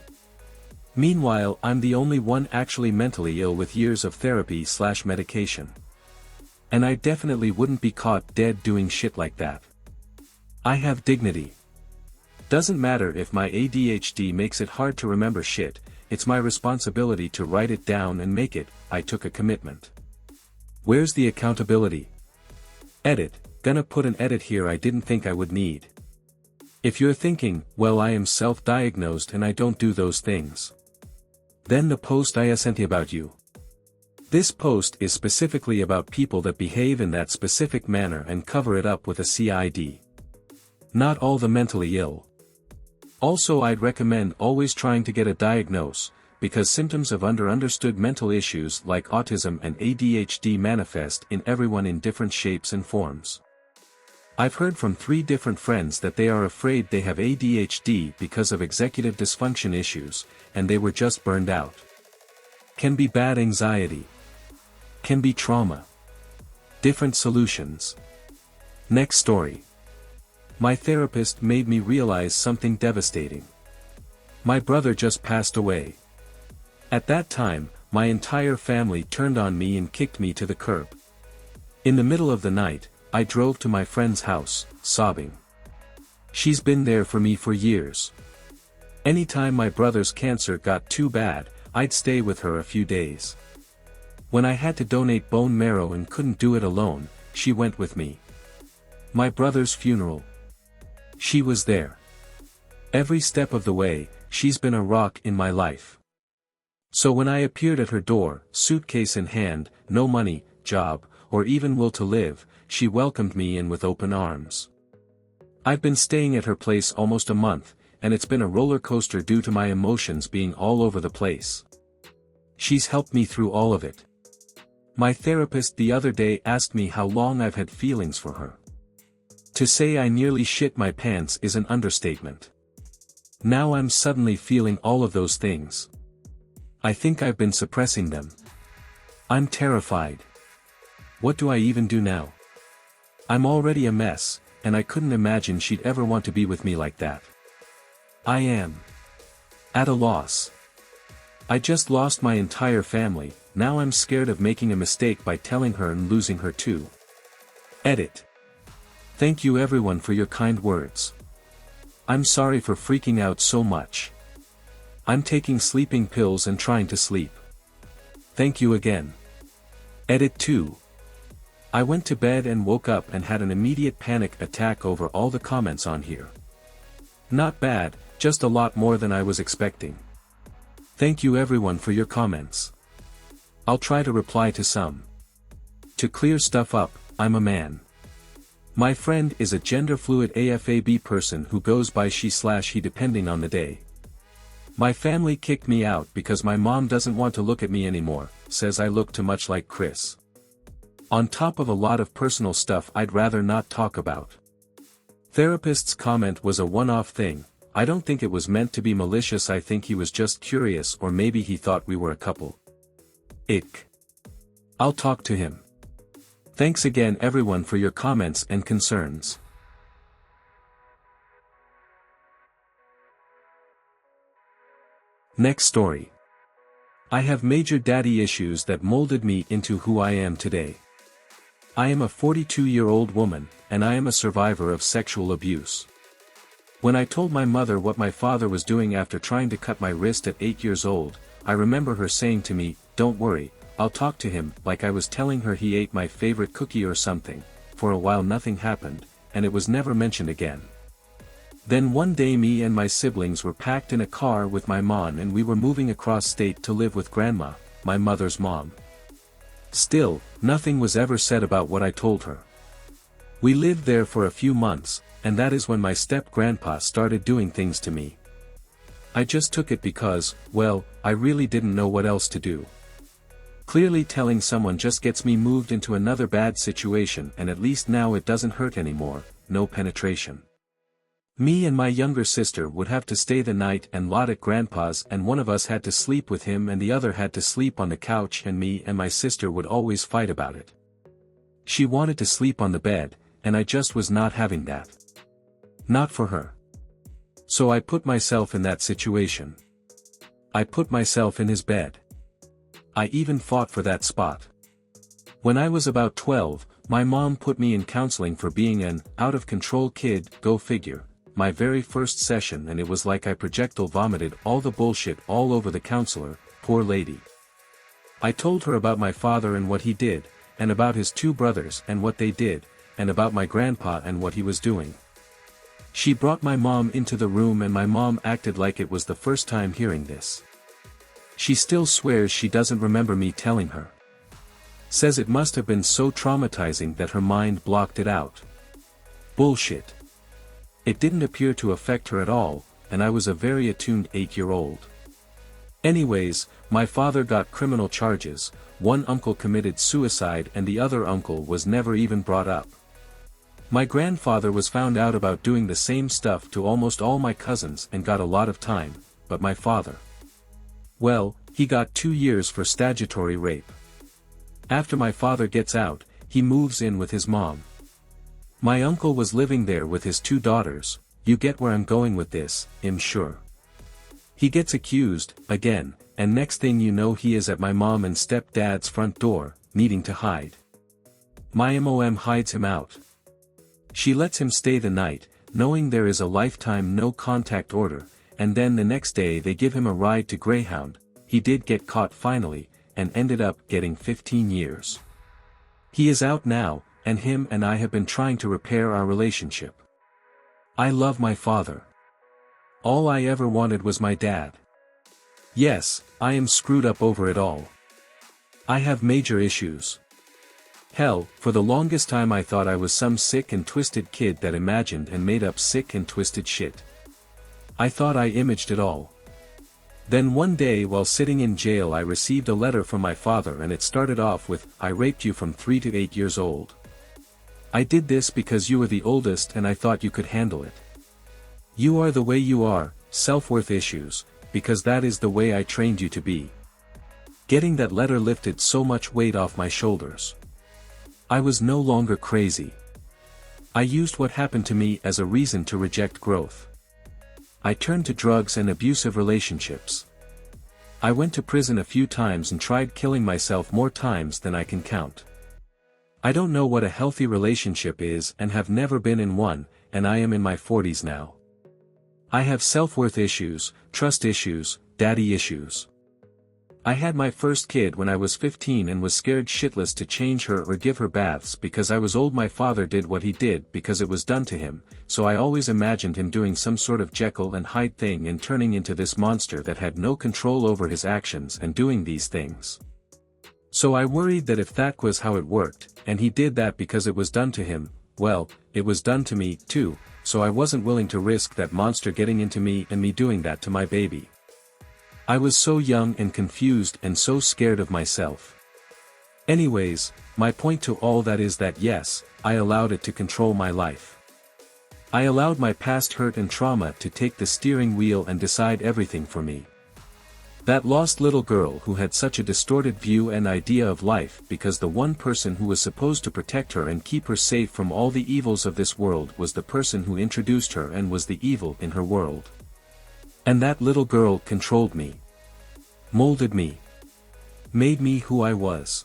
Speaker 1: Meanwhile I'm the only one actually mentally ill with years of therapy/medication. And I definitely wouldn't be caught dead doing shit like that. I have dignity. Doesn't matter if my ADHD makes it hard to remember shit, it's my responsibility to write it down and make it, I took a commitment. Where's the accountability? Edit, gonna put an edit here I didn't think I would need. If you're thinking, well I am self-diagnosed and I don't do those things. Then the post I sent about you. This post is specifically about people that behave in that specific manner and cover it up with a CID. Not all the mentally ill. Also I'd recommend always trying to get a diagnose, because symptoms of understood mental issues like autism and ADHD manifest in everyone in different shapes and forms. I've heard from 3 different friends that they are afraid they have ADHD because of executive dysfunction issues, and they were just burned out. Can be bad anxiety. Can be trauma. Different solutions. Next story. My therapist made me realize something devastating. My brother just passed away. At that time, my entire family turned on me and kicked me to the curb. In the middle of the night, I drove to my friend's house, sobbing. She's been there for me for years. Anytime my brother's cancer got too bad, I'd stay with her a few days. When I had to donate bone marrow and couldn't do it alone, she went with me. My brother's funeral. She was there. Every step of the way, she's been a rock in my life. So when I appeared at her door, suitcase in hand, no money, job, or even will to live, she welcomed me in with open arms. I've been staying at her place almost a month, and it's been a roller coaster due to my emotions being all over the place. She's helped me through all of it. My therapist the other day asked me how long I've had feelings for her. To say I nearly shit my pants is an understatement. Now I'm suddenly feeling all of those things. I think I've been suppressing them. I'm terrified. What do I even do now? I'm already a mess, and I couldn't imagine she'd ever want to be with me like that. I am at a loss. I just lost my entire family, now I'm scared of making a mistake by telling her and losing her too. Edit. Thank you everyone for your kind words. I'm sorry for freaking out so much. I'm taking sleeping pills and trying to sleep. Thank you again. Edit 2. I went to bed and woke up and had an immediate panic attack over all the comments on here. Not bad, just a lot more than I was expecting. Thank you everyone for your comments. I'll try to reply to some. To clear stuff up, I'm a man. My friend is a gender-fluid AFAB person who goes by she/he depending on the day. My family kicked me out because my mom doesn't want to look at me anymore, says I look too much like Chris. On top of a lot of personal stuff I'd rather not talk about. Therapist's comment was a one-off thing. I don't think it was meant to be malicious. I think he was just curious, or maybe he thought we were a couple. Ick. I'll talk to him. Thanks again everyone for your comments and concerns. Next story. I have major daddy issues that molded me into who I am today. I am a 42-year-old woman, and I am a survivor of sexual abuse. When I told my mother what my father was doing after trying to cut my wrist at 8 years old, I remember her saying to me, "Don't worry, I'll talk to him," like I was telling her he ate my favorite cookie or something. For a while nothing happened, and it was never mentioned again. Then one day me and my siblings were packed in a car with my mom and we were moving across state to live with Grandma, my mother's mom. Still, nothing was ever said about what I told her. We lived there for a few months, and that is when my step-grandpa started doing things to me. I just took it because, well, I really didn't know what else to do. Clearly telling someone just gets me moved into another bad situation, and at least now it doesn't hurt anymore, no penetration. Me and my younger sister would have to stay the night and lot at Grandpa's, and one of us had to sleep with him and the other had to sleep on the couch, and me and my sister would always fight about it. She wanted to sleep on the bed, and I just was not having that. Not for her. So I put myself in that situation. I put myself in his bed. I even fought for that spot. When I was about 12, my mom put me in counseling for being an out-of-control kid, go figure. My very first session, and it was like I projectile vomited all the bullshit all over the counselor, poor lady. I told her about my father and what he did, and about his two brothers and what they did, and about my grandpa and what he was doing. She brought my mom into the room and my mom acted like it was the first time hearing this. She still swears she doesn't remember me telling her. Says it must have been so traumatizing that her mind blocked it out. Bullshit. It didn't appear to affect her at all, and I was a very attuned 8-year-old. Anyways, my father got criminal charges, one uncle committed suicide and the other uncle was never even brought up. My grandfather was found out about doing the same stuff to almost all my cousins and got a lot of time, but my father, well, he got 2 years for statutory rape. After my father gets out, he moves in with his mom. My uncle was living there with his 2 daughters. You get where I'm going with this, I'm sure. He gets accused, again, and next thing you know he is at my mom and stepdad's front door, needing to hide. My mom hides him out. She lets him stay the night, knowing there is a lifetime no-contact order, and then the next day they give him a ride to Greyhound. He did get caught finally, and ended up getting 15 years. He is out now, and him and I have been trying to repair our relationship. I love my father. All I ever wanted was my dad. Yes, I am screwed up over it all. I have major issues. Hell, for the longest time I thought I was some sick and twisted kid that imagined and made up sick and twisted shit. I thought I imaged it all. Then one day while sitting in jail I received a letter from my father and it started off with, "I raped you from 3 to 8 years old. I did this because you were the oldest and I thought you could handle it. You are the way you are, self-worth issues, because that is the way I trained you to be." Getting that letter lifted so much weight off my shoulders. I was no longer crazy. I used what happened to me as a reason to reject growth. I turned to drugs and abusive relationships. I went to prison a few times and tried killing myself more times than I can count. I don't know what a healthy relationship is and have never been in one, and I am in my 40s now. I have self-worth issues, trust issues, daddy issues. I had my first kid when I was 15 and was scared shitless to change her or give her baths because I was old. My father did what he did because it was done to him, so I always imagined him doing some sort of Jekyll and Hyde thing and turning into this monster that had no control over his actions and doing these things. So I worried that if that was how it worked, and he did that because it was done to him, well, it was done to me too, so I wasn't willing to risk that monster getting into me and me doing that to my baby. I was so young and confused and so scared of myself. Anyways, my point to all that is that yes, I allowed it to control my life. I allowed my past hurt and trauma to take the steering wheel and decide everything for me. That lost little girl who had such a distorted view and idea of life because the one person who was supposed to protect her and keep her safe from all the evils of this world was the person who introduced her and was the evil in her world. And that little girl controlled me. Molded me. Made me who I was.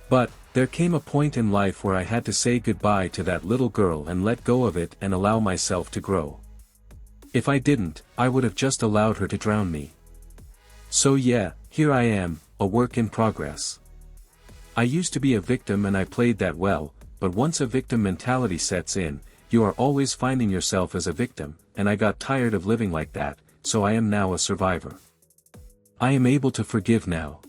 Speaker 1: But, there came a point in life where I had to say goodbye to that little girl and let go of it and allow myself to grow. If I didn't, I would have just allowed her to drown me. So yeah, here I am, a work in progress. I used to be a victim and I played that well, but once a victim mentality sets in, you are always finding yourself as a victim, and I got tired of living like that, so I am now a survivor. I am able to forgive now.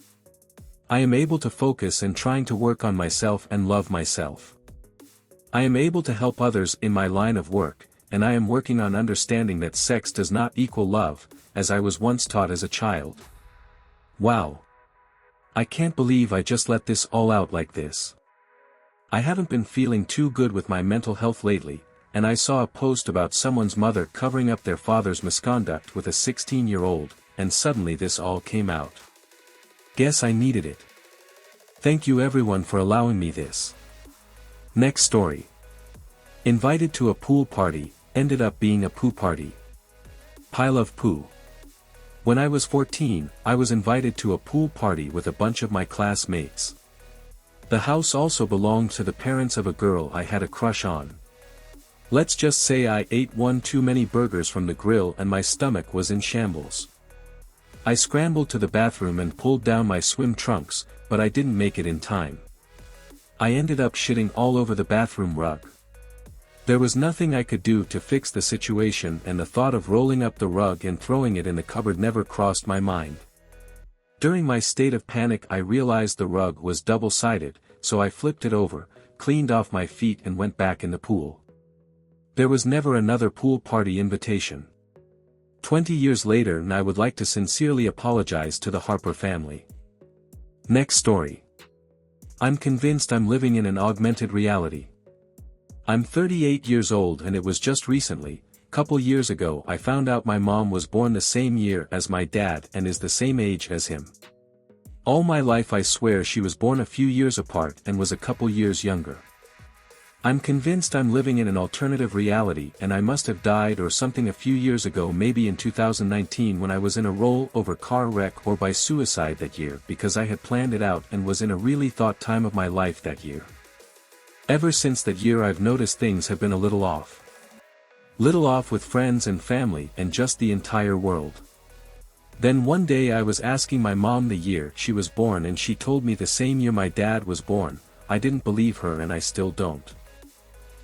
Speaker 1: I am able to focus and trying to work on myself and love myself. I am able to help others in my line of work, and I am working on understanding that sex does not equal love, as I was once taught as a child. Wow. I can't believe I just let this all out like this. I haven't been feeling too good with my mental health lately, and I saw a post about someone's mother covering up their father's misconduct with a 16-year-old, and suddenly this all came out. Guess I needed it. Thank you everyone for allowing me this. Next story. Invited to a pool party, ended up being a poo party. Pile of poo. When I was 14, I was invited to a pool party with a bunch of my classmates. The house also belonged to the parents of a girl I had a crush on. Let's just say I ate one too many burgers from the grill and my stomach was in shambles. I scrambled to the bathroom and pulled down my swim trunks, but I didn't make it in time. I ended up shitting all over the bathroom rug. There was nothing I could do to fix the situation and the thought of rolling up the rug and throwing it in the cupboard never crossed my mind. During my state of panic I realized the rug was double-sided, so I flipped it over, cleaned off my feet and went back in the pool. There was never another pool party invitation. 20 years later and I would like to sincerely apologize to the Harper family. Next story. I'm convinced I'm living in an augmented reality. I'm 38 years old and it was just recently, couple years ago I found out my mom was born the same year as my dad and is the same age as him. All my life I swear she was born a few years apart and was a couple years younger. I'm convinced I'm living in an alternative reality and I must have died or something a few years ago, maybe in 2019 when I was in a roll-over car wreck or by suicide that year because I had planned it out and was in a really thought time of my life that year. Ever since that year I've noticed things have been a little off. Little off with friends and family and just the entire world. Then one day I was asking my mom the year she was born and she told me the same year my dad was born. I didn't believe her and I still don't.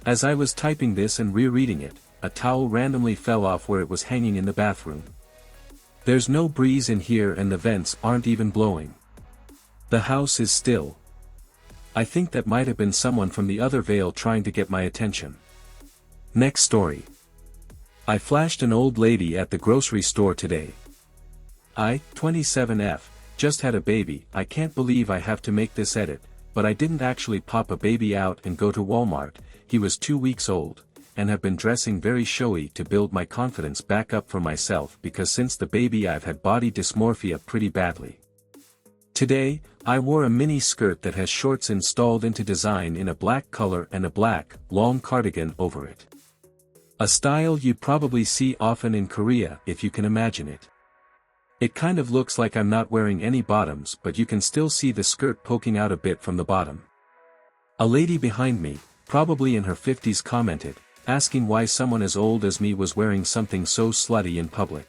Speaker 1: As I was typing this and rereading it, a towel randomly fell off where it was hanging in the bathroom. There's no breeze in here and the vents aren't even blowing. The house is still. I think that might have been someone from the other veil trying to get my attention. Next story. I flashed an old lady at the grocery store today. I, 27F, just had a baby. I can't believe I have to make this edit, but I didn't actually pop a baby out and go to Walmart. He was 2 weeks old, and have been dressing very showy to build my confidence back up for myself because since the baby I've had body dysmorphia pretty badly. Today, I wore a mini skirt that has shorts installed into design in a black color and a black, long cardigan over it. A style you'd probably see often in Korea if you can imagine it. It kind of looks like I'm not wearing any bottoms but you can still see the skirt poking out a bit from the bottom. A lady behind me, probably in her 50s commented, asking why someone as old as me was wearing something so slutty in public.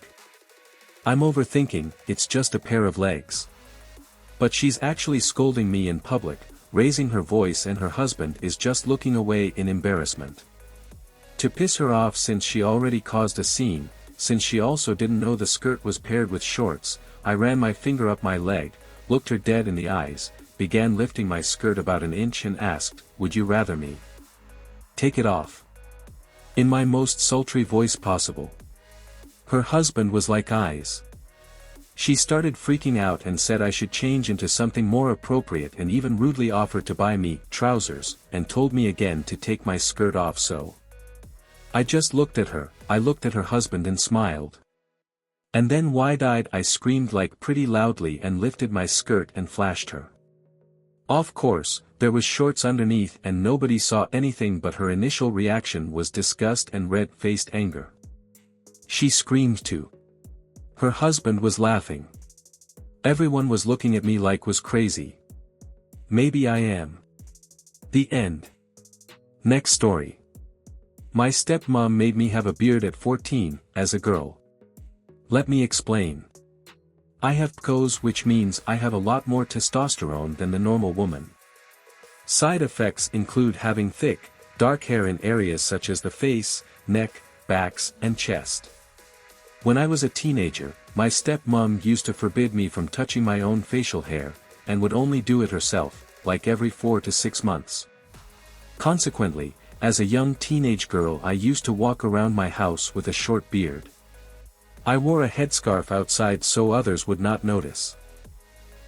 Speaker 1: I'm overthinking, it's just a pair of legs. But she's actually scolding me in public, raising her voice, and her husband is just looking away in embarrassment. To piss her off, since she already caused a scene, since she also didn't know the skirt was paired with shorts, I ran my finger up my leg, looked her dead in the eyes, began lifting my skirt about an inch and asked, "Would you rather me take it off?" in my most sultry voice possible. Her husband was like eyes. She started freaking out and said I should change into something more appropriate, and even rudely offered to buy me trousers, and told me again to take my skirt off. So I just looked at her, I looked at her husband and smiled. And then wide-eyed I screamed like pretty loudly and lifted my skirt and flashed her. Of course, there was shorts underneath and nobody saw anything, but her initial reaction was disgust and red-faced anger. She screamed too. Her husband was laughing. Everyone was looking at me like was crazy. Maybe I am. The end. Next story. My stepmom made me have a beard at 14, as a girl. Let me explain. I have PCOS, which means I have a lot more testosterone than the normal woman. Side effects include having thick, dark hair in areas such as the face, neck, backs, and chest. When I was a teenager, my stepmom used to forbid me from touching my own facial hair, and would only do it herself, like every 4 to 6 months. Consequently, as a young teenage girl, I used to walk around my house with a short beard. I wore a headscarf outside so others would not notice.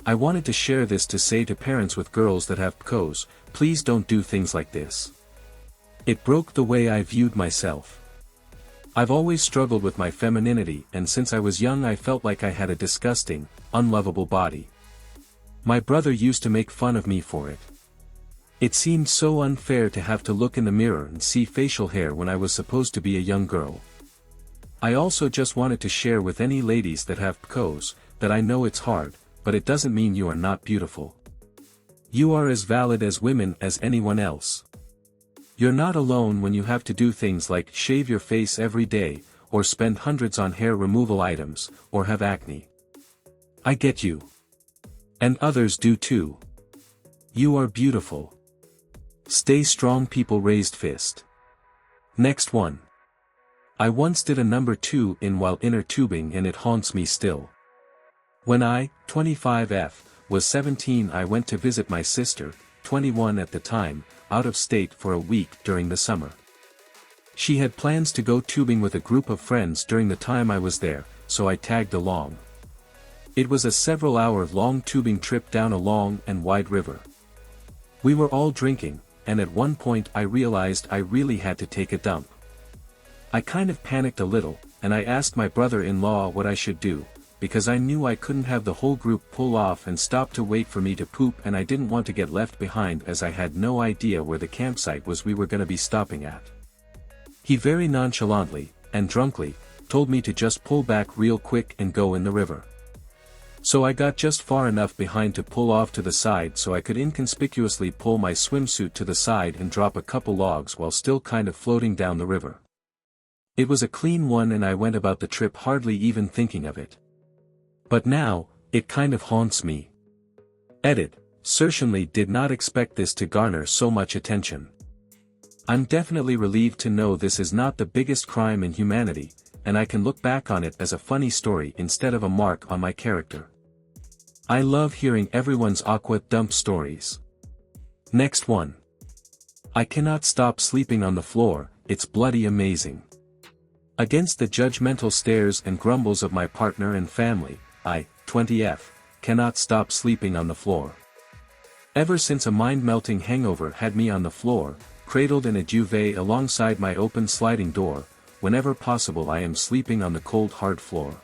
Speaker 1: I wanted to share this to say to parents with girls that have PCOS, please don't do things like this. It broke the way I viewed myself. I've always struggled with my femininity, and since I was young I felt like I had a disgusting, unlovable body. My brother used to make fun of me for it. It seemed so unfair to have to look in the mirror and see facial hair when I was supposed to be a young girl. I also just wanted to share with any ladies that have PCOS, that I know it's hard, but it doesn't mean you are not beautiful. You are as valid as women as anyone else. You're not alone when you have to do things like shave your face every day, or spend hundreds on hair removal items, or have acne. I get you. And others do too. You are beautiful. Stay strong, people raised fist. Next one. I once did a number 2 in while inner tubing and it haunts me still. When I, 25F, was 17, I went to visit my sister, 21 at the time, out of state for a week during the summer. She had plans to go tubing with a group of friends during the time I was there, so I tagged along. It was a several-hour-long tubing trip down a long and wide river. We were all drinking, and at one point I realized I really had to take a dump. I kind of panicked a little, and I asked my brother-in-law what I should do, because I knew I couldn't have the whole group pull off and stop to wait for me to poop, and I didn't want to get left behind as I had no idea where the campsite was we were going to be stopping at. He very nonchalantly, and drunkly, told me to just pull back real quick and go in the river. So I got just far enough behind to pull off to the side so I could inconspicuously pull my swimsuit to the side and drop a couple logs while still kind of floating down the river. It was a clean one and I went about the trip hardly even thinking of it. But now, it kind of haunts me. Edit, certainly did not expect this to garner so much attention. I'm definitely relieved to know this is not the biggest crime in humanity, and I can look back on it as a funny story instead of a mark on my character. I love hearing everyone's aqua dump stories. Next one. I cannot stop sleeping on the floor, it's bloody amazing. Against the judgmental stares and grumbles of my partner and family, I, 20F, cannot stop sleeping on the floor. Ever since a mind-melting hangover had me on the floor, cradled in a duvet alongside my open sliding door, whenever possible I am sleeping on the cold hard floor.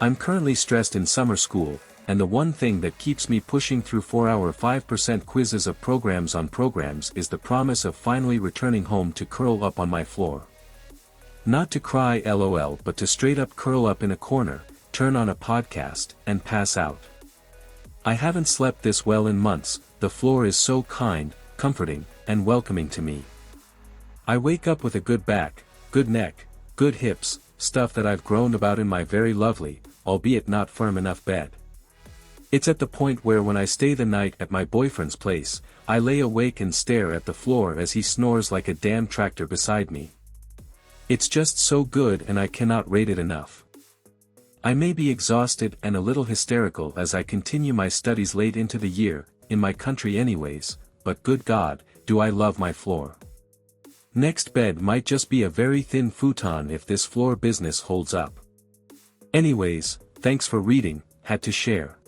Speaker 1: I'm currently stressed in summer school, and the one thing that keeps me pushing through 4-hour 5% quizzes of programs on programs is the promise of finally returning home to curl up on my floor. Not to cry LOL, but to straight up curl up in a corner, turn on a podcast, and pass out. I haven't slept this well in months, the floor is so kind, comforting, and welcoming to me. I wake up with a good back, good neck, good hips, stuff that I've groaned about in my very lovely, albeit not firm enough bed. It's at the point where when I stay the night at my boyfriend's place, I lay awake and stare at the floor as he snores like a damn tractor beside me. It's just so good and I cannot rate it enough. I may be exhausted and a little hysterical as I continue my studies late into the year, in my country anyways, but good God, do I love my floor. Next bed might just be a very thin futon if this floor business holds up. Anyways, thanks for reading, had to share.